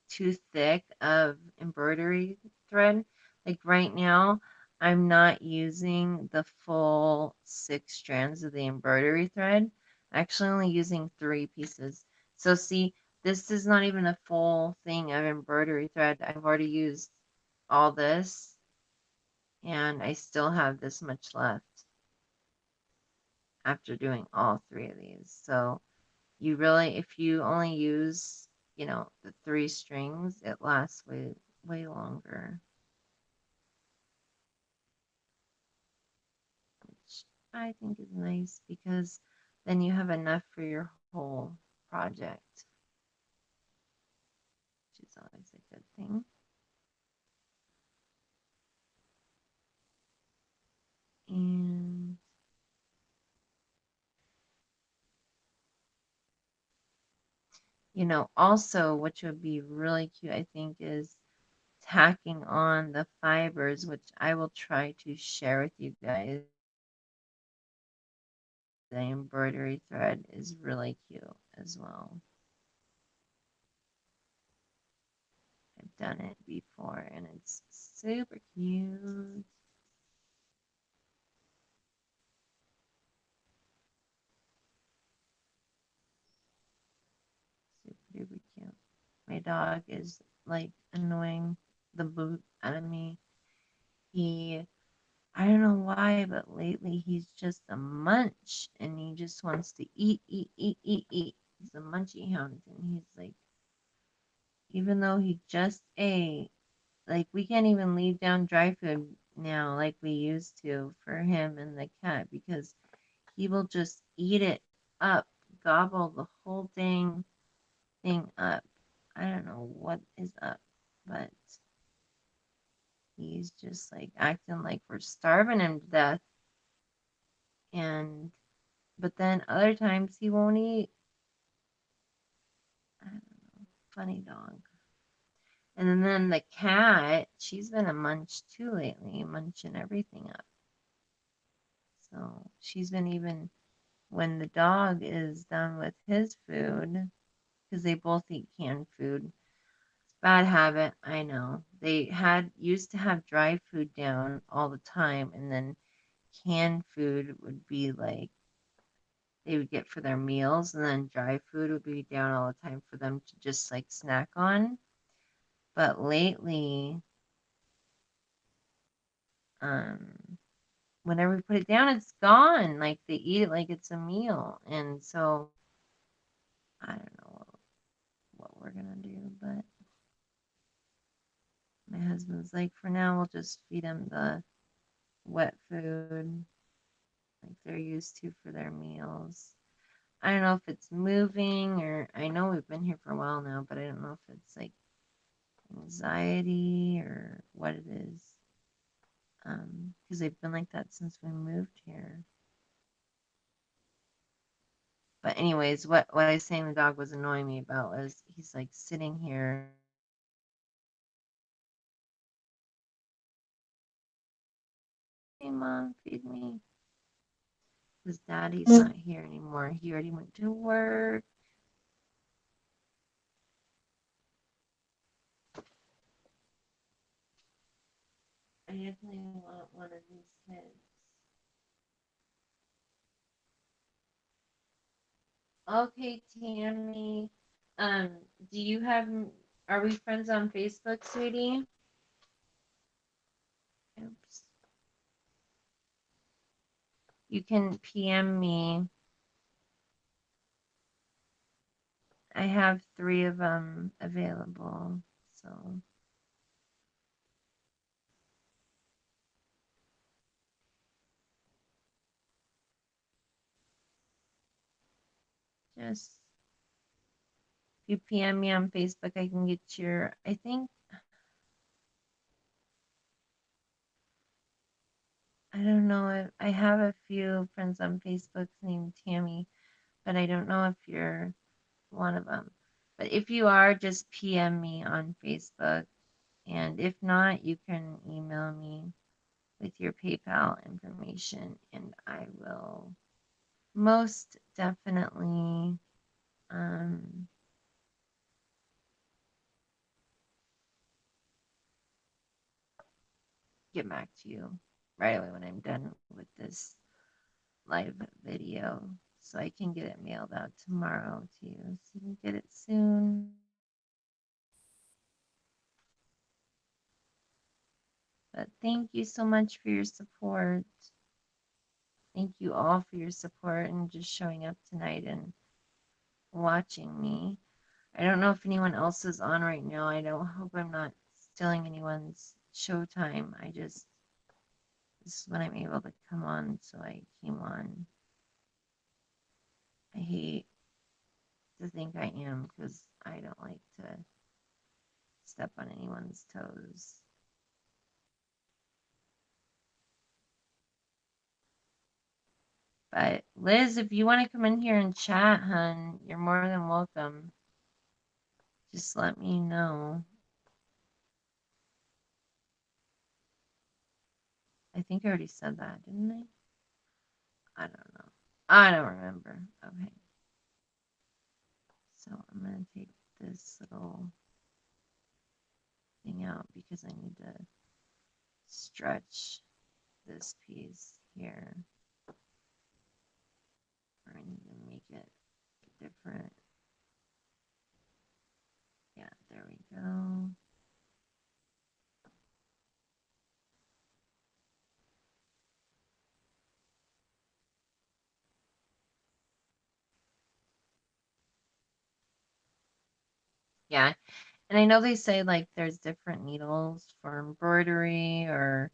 too thick of embroidery thread. Like right now, I'm not using the full 6 strands of the embroidery thread. I'm actually only using 3 pieces. So see, this is not even a full thing of embroidery thread. I've already used all this and I still have this much left after doing all 3 of these. So you really, if you only use, the 3 strings, it lasts way longer, which I think is nice because then you have enough for your whole project, which is always a good thing. And also, which would be really cute, I think, is tacking on the fibers, which I will try to share with you guys. The embroidery thread is really cute as well. I've done it before and it's super cute. Super duper cute. My dog is like annoying the boot out of me. I don't know why, but lately he's just a munch and he just wants to eat, eat, eat, eat, eat. He's a munchy hound and he's like, even though he just ate, like we can't even leave down dry food now like we used to for him and the cat because he will just eat it up, gobble the whole thing up. I don't know what is up, but he's just like acting like we're starving him to death. And but then other times he won't eat. I don't know. Funny dog. And then the cat, she's been a munch too lately, munching everything up. So she's been even when the dog is done with his food, because they both eat canned food. Bad habit, I know. They had used to have dry food down all the time, and then canned food would be like they would get for their meals, and then dry food would be down all the time for them to just like snack on. But lately, um, whenever we put it down, it's gone. Like they eat it like it's a meal, and so I don't know what we're gonna do, but my husband's like, for now, we'll just feed him the wet food like they're used to for their meals. I don't know if it's moving or I know we've been here for a while now, but I don't know if it's like anxiety or what it is. because they've been like that since we moved here. But anyways, what I was saying the dog was annoying me about was he's like sitting here. Hey mom, feed me. His daddy's not here anymore. He already went to work. I definitely want one of these kids. Okay, Tammy. Do you have, are we friends on Facebook, sweetie? Oops. You can PM me. I have 3 of them available. So just if you PM me on Facebook, I can get your, I think, I don't know if I have a few friends on Facebook named Tammy, but I don't know if you're one of them. But if you are, just PM me on Facebook. And if not, you can email me with your PayPal information and I will most definitely um, get back to you right away when I'm done with this live video so I can get it mailed out tomorrow to you so you can get it soon. But thank you so much for your support. Thank you all for your support and just showing up tonight and watching me. I don't know if anyone else is on right now. I don't hope I'm not stealing anyone's showtime. I just, this is when I'm able to come on, so I came on. I hate to think I am because I don't like to step on anyone's toes. But Liz, if you want to come in here and chat, hun, you're more than welcome. Just let me know. I think I already said that, didn't I? I don't know. I don't remember. Okay. So I'm going to take this little thing out because I need to stretch this piece here. Or I need to make it different. Yeah, there we go. Yeah, and I know they say like there's different needles for embroidery or,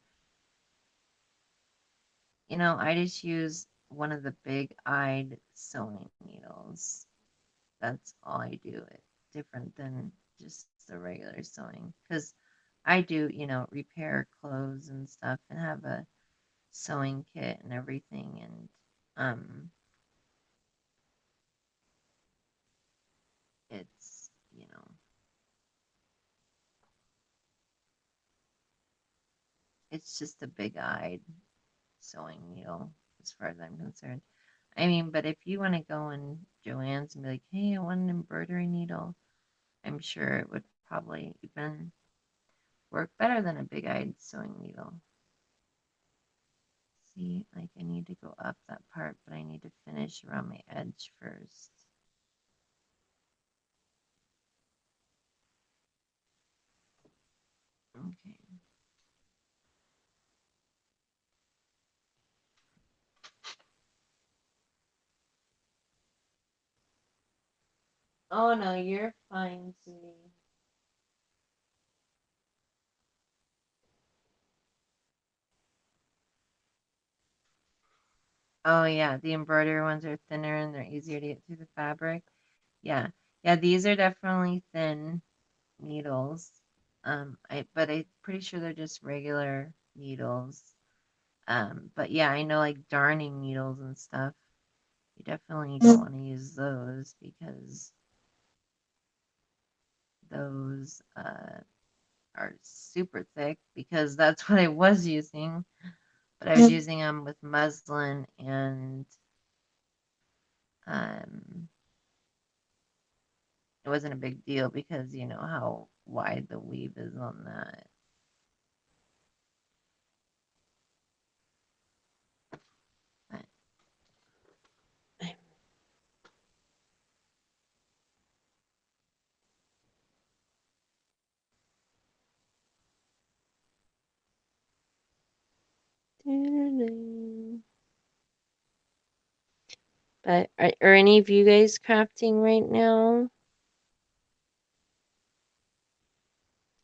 I just use one of the big-eyed sewing needles. That's all I do. It different than just the regular sewing because I do, repair clothes and stuff and have a sewing kit and everything and it's, it's just a big-eyed sewing needle as far as I'm concerned. I mean, but if you want to go in Joann's and be like, hey, I want an embroidery needle, I'm sure it would probably even work better than a big-eyed sewing needle. See, like I need to go up that part, but I need to finish around my edge first. Okay. Oh no, you're fine, sweetie. Oh yeah, the embroidery ones are thinner and they're easier to get through the fabric. Yeah. Yeah, these are definitely thin needles. But I'm pretty sure they're just regular needles. But yeah, I know like darning needles and stuff. You definitely don't want to use those because those are super thick because that's what I was using. But I was using them with muslin and um, it wasn't a big deal because you know how wide the weave is on that. But But are any of you guys crafting right now?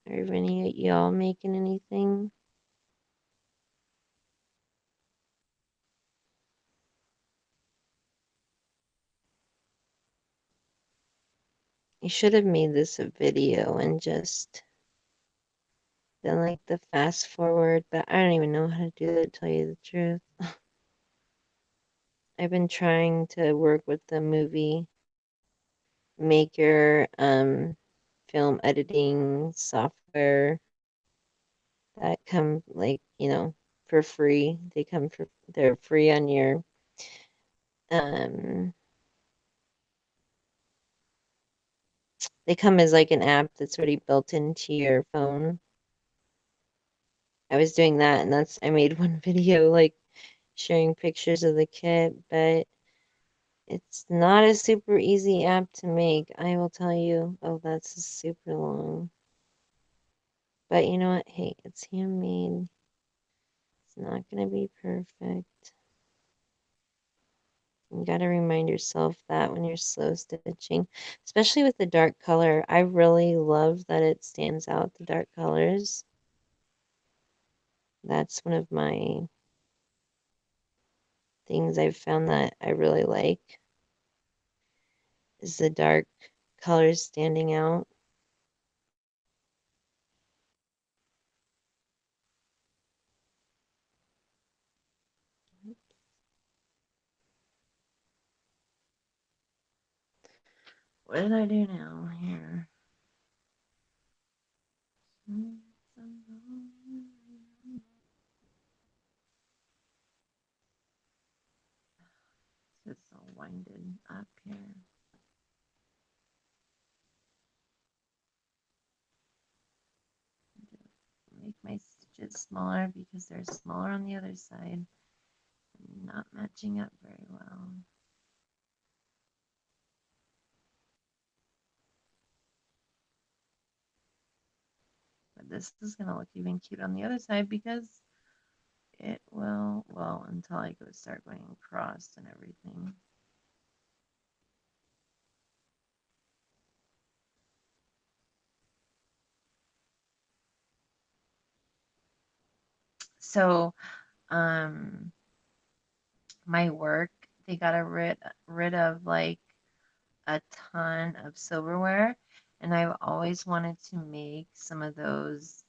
Are any of y'all making anything? You should have made this a video and just done like the fast forward, but I don't even know how to do that, to tell you the truth. I've been trying to work with the movie maker film editing software that come like, for free. They're free on your um they come as like an app that's already built into your phone. I was doing that and I made one video like sharing pictures of the kit, but it's not a super easy app to make, I will tell you. Oh, that's super long. But you know what? Hey, it's handmade. It's not going to be perfect. You got to remind yourself that when you're slow stitching, especially with the dark color. I really love that it stands out, the dark colors. That's one of my things I've found that I really like is the dark colors standing out. What did I do now here? It's all winded up here. Make my stitches smaller because they're smaller on the other side. Not matching up very well. But this is going to look even cute on the other side because it will, well, until I go start going across and everything. So, my work, they got rid of like a ton of silverware, and I've always wanted to make some of those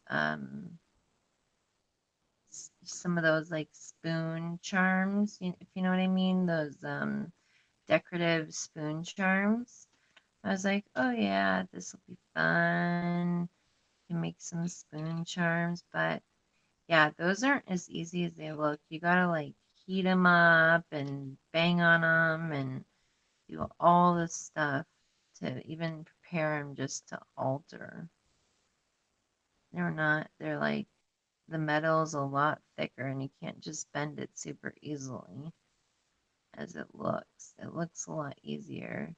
like spoon charms, if you know what I mean, those decorative spoon charms. I was like, oh yeah, this will be fun. You can make some spoon charms, but yeah, those aren't as easy as they look. You gotta like heat them up and bang on them and do all this stuff to even prepare them just to alter. They're like, the metal's a lot thicker and you can't just bend it super easily as it looks. It looks a lot easier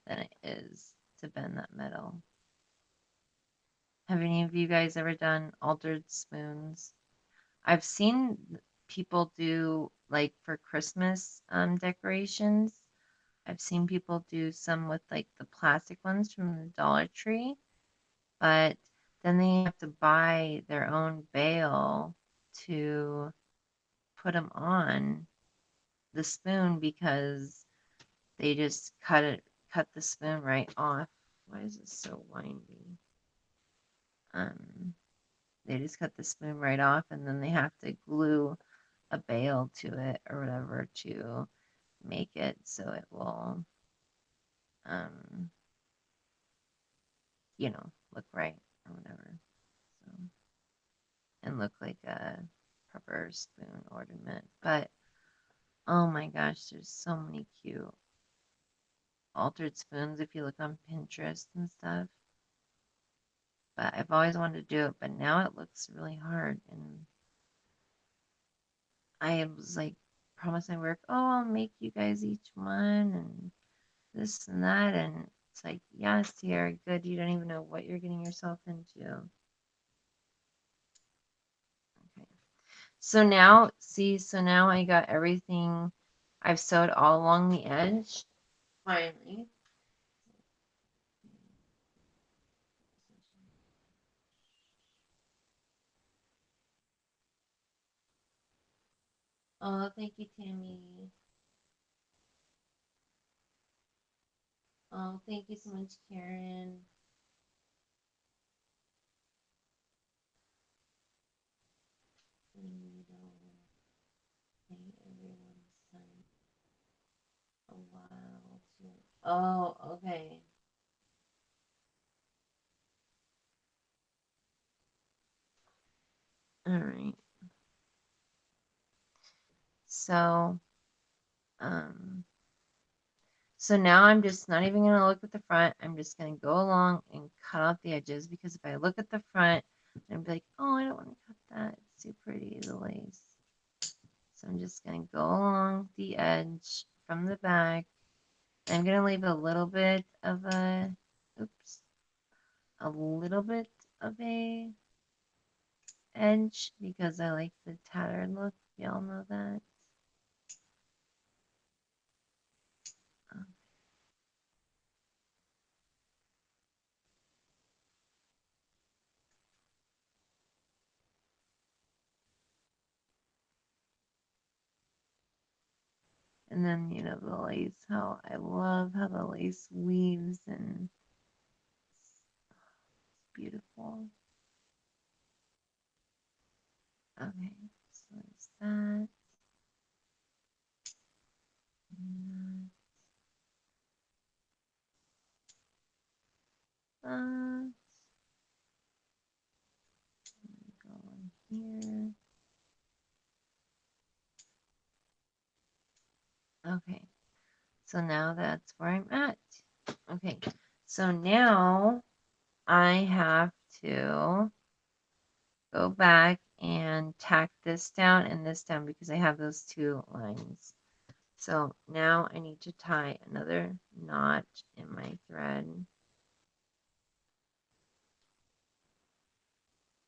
than it is to bend that metal. Have any of you guys ever done altered spoons? I've seen people do like for Christmas decorations. I've seen people do some with like the plastic ones from the Dollar Tree, but then they have to buy their own bail to put them on the spoon because they just cut the spoon right off. Why is it so windy? Um, they just cut the spoon right off, and then they have to glue a bail to it or whatever to make it so it will, um, look right or whatever. So, and look like a proper spoon ornament. But oh my gosh, there's so many cute altered spoons if you look on Pinterest and stuff. But I've always wanted to do it, but now it looks really hard. And I was like, promised my work, oh, I'll make you guys each one and this and that. And it's like, yes, Sierra, good. You don't even know what you're getting yourself into. Okay. So now, see, so now I got everything. I've sewed all along the edge. Finally. Oh, thank you, Tammy. Oh, thank you so much, Karen. Everyone's son a while too. Oh, okay. All right. So, um, so now I'm just not even going to look at the front. I'm just going to go along and cut off the edges because if I look at the front, I'm be like, oh, I don't want to cut that. It's too pretty, the lace. So I'm just going to go along the edge from the back. I'm going to leave a little bit of a, oops, a little bit of a edge because I like the tattered look. Y'all know that. And then, the lace, how I love how the lace weaves and it's beautiful. Okay, so there's that. And that. Go in here. Okay, so now that's where I'm at. Okay, so now I have to go back and tack this down and this down because I have those two lines. So now I need to tie another knot in my thread.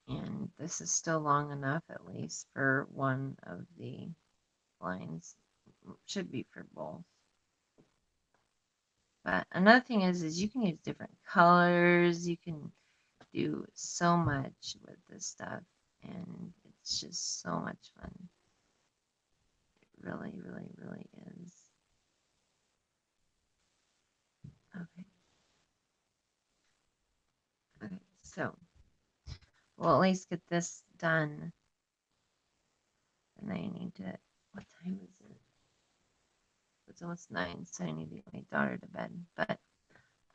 And this is still long enough at least for one of the lines. Should be for both. But another thing is you can use different colors. You can do so much with this stuff. And it's just so much fun. It really, really, really is. Okay. Okay, so we'll at least get this done. And I need to, what time is it? It's almost 9, so I need to get my daughter to bed. But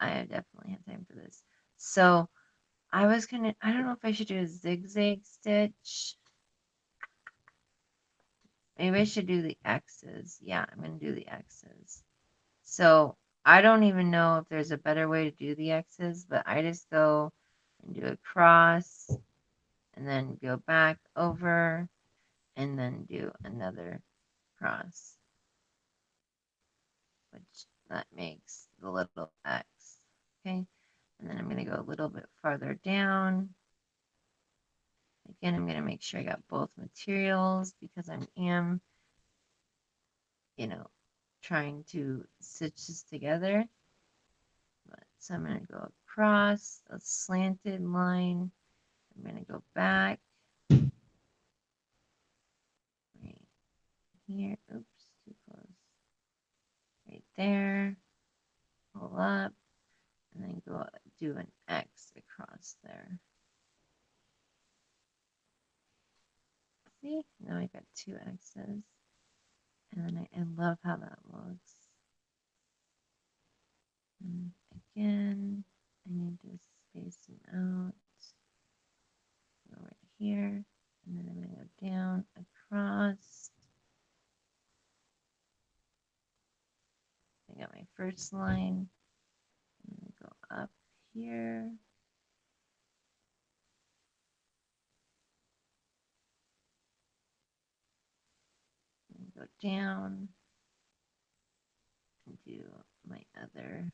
I definitely have time for this. So I don't know if I should do a zigzag stitch. Maybe I should do the X's. Yeah, I'm going to do the X's. So I don't even know if there's a better way to do the X's, but I just go and do a cross and then go back over and then do another cross, which that makes the little X. Okay, and then I'm going to go a little bit farther down. Again, I'm going to make sure I got both materials because I am, trying to stitch this together. So I'm going to go across a slanted line. I'm going to go back right here. Oops, too close. Right there. Pull up and then go do an X across there. See, now I got 2 X's. And then I love how that looks. And again, I need to space them out. Go right here. And then I'm going to go down, across. I got my first line. I'm going to go up here. And go down. And do my other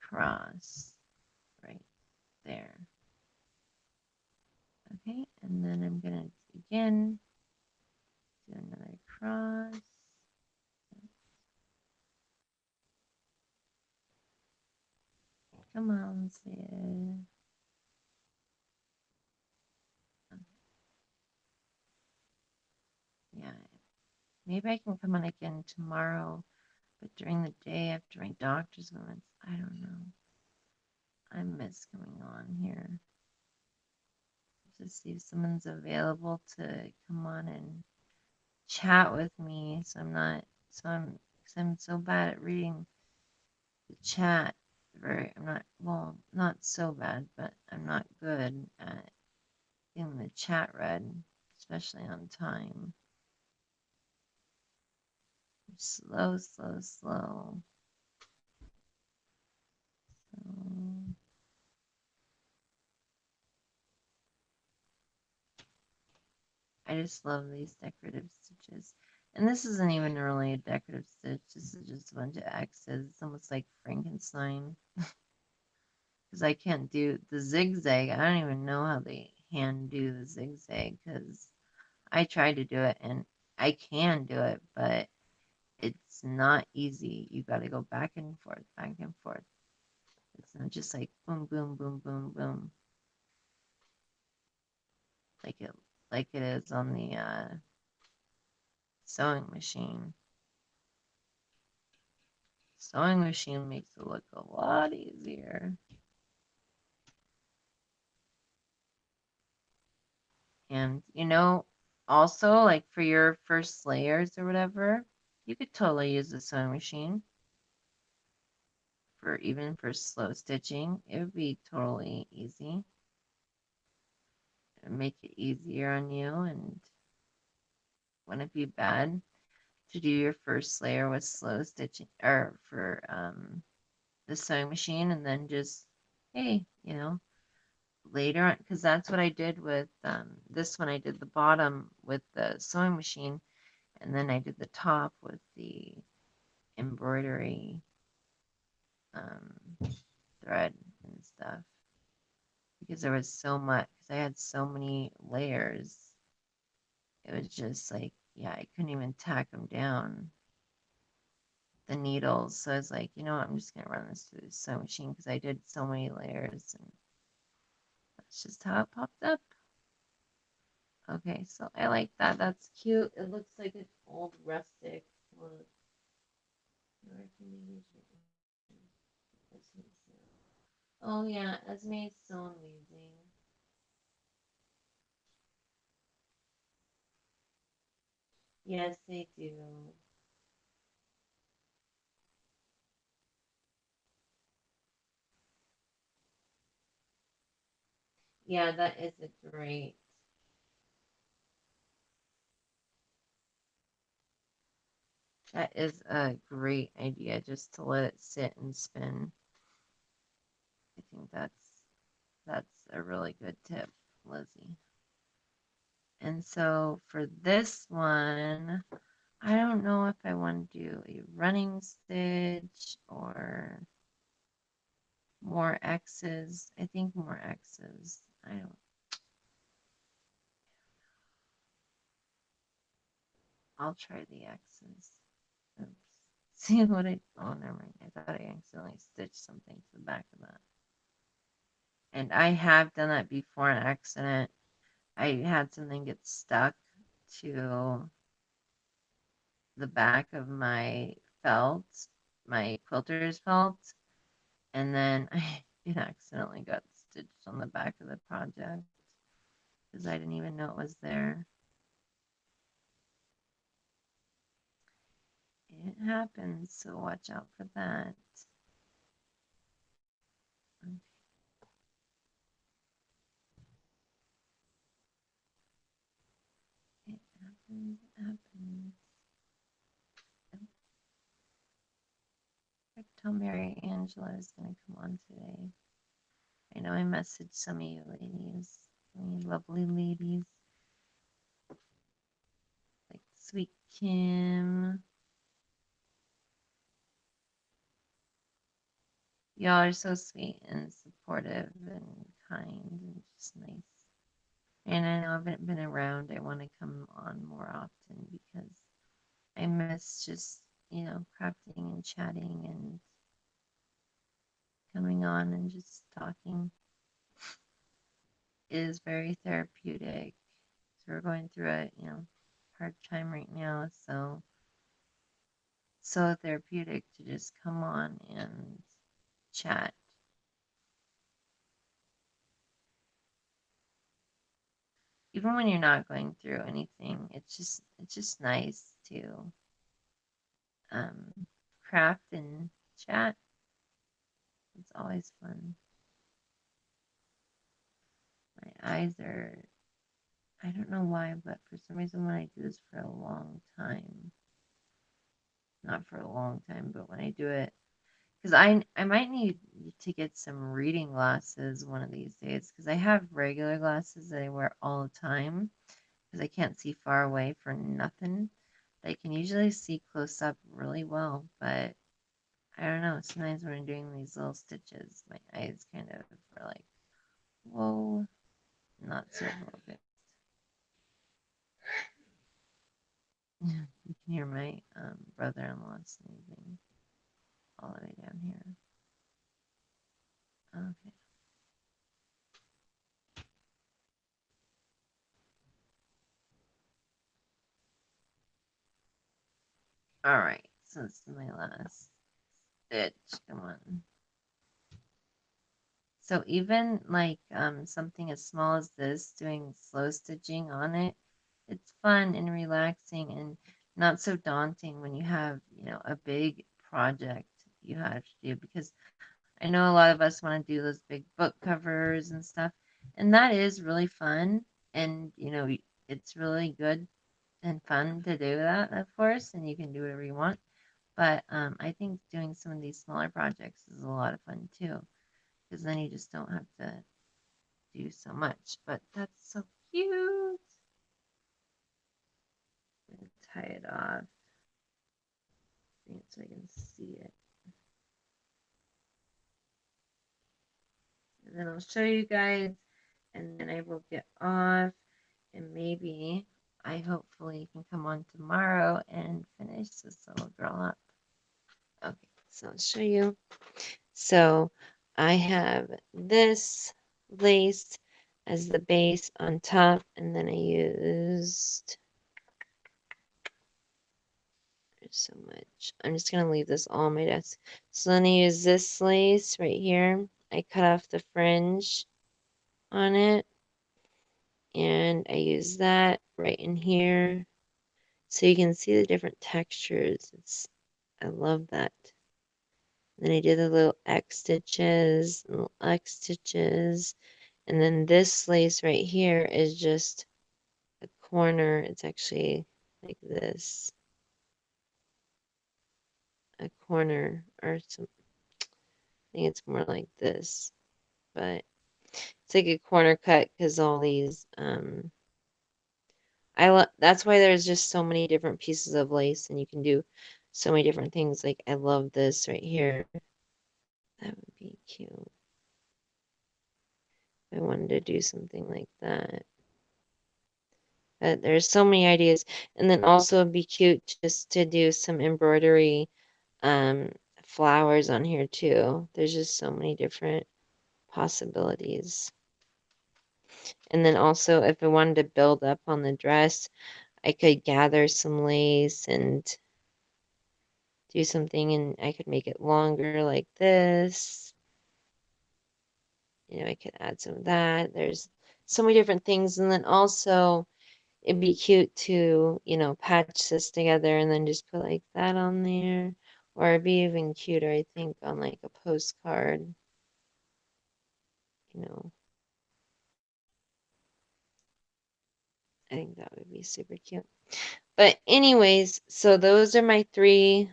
cross right there. Okay, and then I'm going to again do another cross. Come on, Sid. Yeah, maybe I can come on again tomorrow, but during the day after my doctor's appointments, I don't know. I miss coming on here to see if someone's available to come on and chat with me. So I'm so bad at reading the chat. I'm not, well, not so bad, but I'm not good at getting the chat read, especially on time. Slow, slow, slow. So, I just love these decorative stitches. And this isn't even really a decorative stitch. This is just a bunch of X's. It's almost like Frankenstein. Because I can't do the zigzag. I don't even know how they hand do the zigzag. Because I tried to do it and I can do it, but it's not easy. You got to go back and forth, back and forth. It's not just like boom, boom, boom, boom, boom. Like it is on the sewing machine. Sewing machine makes it look a lot easier. And also like for your first layers or whatever, you could totally use the sewing machine for even for slow stitching. It would be totally easy. It would make it easier on you and wouldn't be bad to do your first layer with slow stitching or for the sewing machine and then just hey, later on because that's what I did with this one. I did the bottom with the sewing machine and then I did the top with the embroidery thread and stuff because there was so much because I had so many layers. It was just like, yeah, I couldn't even tack them down, the needles. So I was like, you know what, I'm just gonna run this through the sewing machine because I did so many layers and that's just how it popped up. Okay, so I like that. That's cute. It looks like an old rustic look. Oh yeah, Esme is so amazing. Yes, they do. Yeah, that is a great. That is a great idea just to let it sit and spin. I think that's a really good tip, Lizzie. And so for this one, I don't know if I want to do a running stitch or more X's. I think more X's. I don't. I'll try the X's. Oops. See what I. Oh, never mind. I thought I accidentally stitched something to the back of that. And I have done that before on accident. I had something get stuck to the back of my felt, my quilter's felt, and then it accidentally got stitched on the back of the project. because I didn't even know it was there. It happens, so watch out for that. It happens, it happens. I told Mary Angela is going to come on today. I know I messaged some of you ladies, you lovely ladies, like Sweet Kim. Y'all are so sweet and supportive and kind and just nice. And I know I haven't been around. I want to come on more often because I miss just, crafting and chatting and coming on and just talking. It is very therapeutic. So we're going through a, hard time right now. So therapeutic to just come on and chat. Even when you're not going through anything, it's just nice to um, craft and chat. It's always fun. My eyes are, I don't know why, but for some reason when I do this for a long time, not for a long time, but when I do it, because I might need to get some reading glasses one of these days, because I have regular glasses that I wear all the time, because I can't see far away for nothing. I can usually see close up really well, but I don't know. Sometimes when I'm doing these little stitches, my eyes kind of are like, whoa, not so focused. You can hear my brother-in-law sneezing all the way down here. Okay. All right. So this is my last stitch. Come on. So even like something as small as this, doing slow stitching on it, it's fun and relaxing and not so daunting when you have, a big project you have to do, because I know a lot of us want to do those big book covers and stuff, and that is really fun, and it's really good and fun to do that, of course, and you can do whatever you want. But I think doing some of these smaller projects is a lot of fun too, because then you just don't have to do so much. But that's so cute. I'm gonna tie it off so I can see it. And then I'll show you guys, and then I will get off, and maybe I hopefully can come on tomorrow and finish this little girl up. Okay, so I'll show you. So I have this lace as the base on top, and then I used, there's so much. I'm just going to leave this all on my desk. So then I use this lace right here. I cut off the fringe on it, and I use that right in here. So you can see the different textures. I love that. Then I did the little X stitches, little X stitches. And then this lace right here is just a corner. It's actually like this, a corner, or some, I think it's more like this, but it's like a corner cut because all these, that's why there's just so many different pieces of lace and you can do so many different things. Like I love this right here. That would be cute. I wanted to do something like that. But there's so many ideas. And then also it'd be cute just to do some embroidery um, flowers on here too. There's just so many different possibilities. And then also if I wanted to build up on the dress, I could gather some lace and do something, and I could make it longer like this. I could add some of that. There's so many different things. And then also it'd be cute to, patch this together and then just put like that on there. Or it'd be even cuter, I think, on like a postcard, you know. I think that would be super cute. But anyways, so those are my three.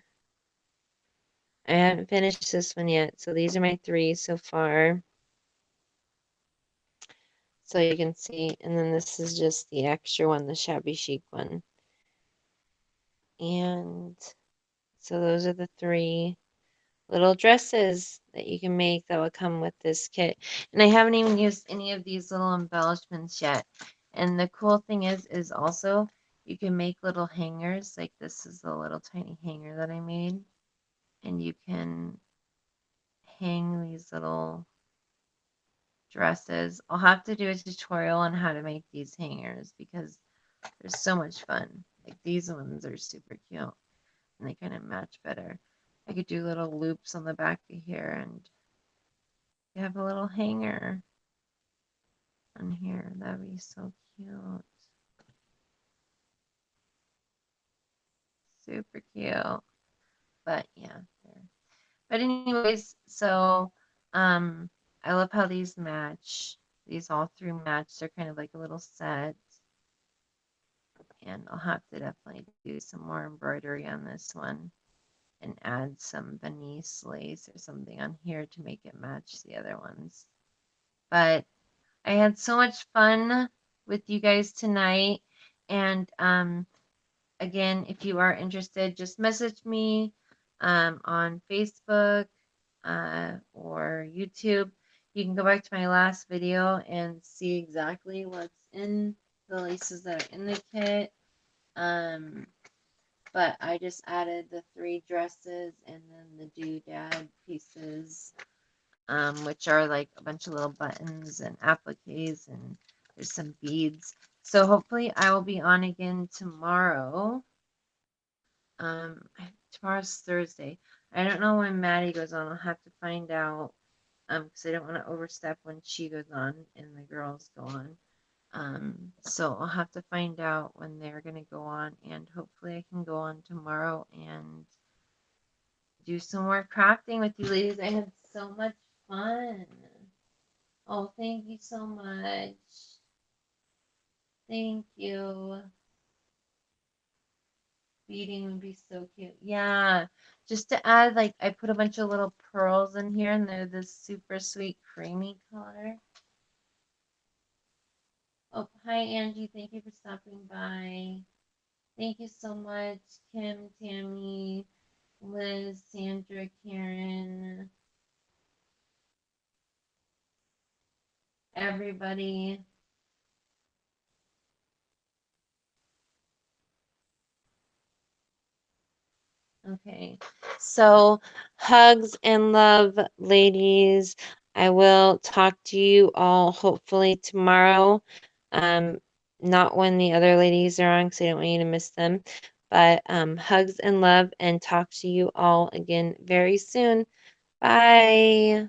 I haven't finished this one yet, so these are my three so far. So you can see, and then this is just the extra one, the shabby chic one. And so those are the three little dresses that you can make that will come with this kit. And I haven't even used any of these little embellishments yet. And the cool thing is also you can make little hangers. Like this is a little tiny hanger that I made. And you can hang these little dresses. I'll have to do a tutorial on how to make these hangers because they're so much fun. Like these ones are super cute and they kind of match better. I could do little loops on the back of here and you have a little hanger on here. That'd be so cute. Super cute. But yeah, there. But anyways, so I love how these match. These all three match. They're kind of like a little set. And I'll have to definitely do some more embroidery on this one and add some Venice lace or something on here to make it match the other ones. But I had so much fun with you guys tonight. And again, if you are interested, just message me on Facebook or YouTube. You can go back to my last video and see exactly what's in the laces that are in the kit. But I just added the three dresses and then the doodad pieces, which are like a bunch of little buttons and appliques, and there's some beads. So hopefully I will be on again tomorrow. Tomorrow's Thursday. I don't know when Maddie goes on. I'll have to find out. Because I don't want to overstep when she goes on and the girls go on. So I'll have to find out when they're going to go on, and hopefully I can go on tomorrow and do some more crafting with you ladies. I had so much fun. Oh, thank you so much. Thank you. Beading would be so cute. Yeah. Just to add, like, I put a bunch of little pearls in here, and they're this super sweet creamy color. Oh, hi, Angie. Thank you for stopping by. Thank you so much, Kim, Tammy, Liz, Sandra, Karen, everybody. Okay, so hugs and love, ladies. I will talk to you all hopefully tomorrow. Um, Not when the other ladies are on because I don't want you to miss them. But hugs and love, and talk to you all again very soon. Bye.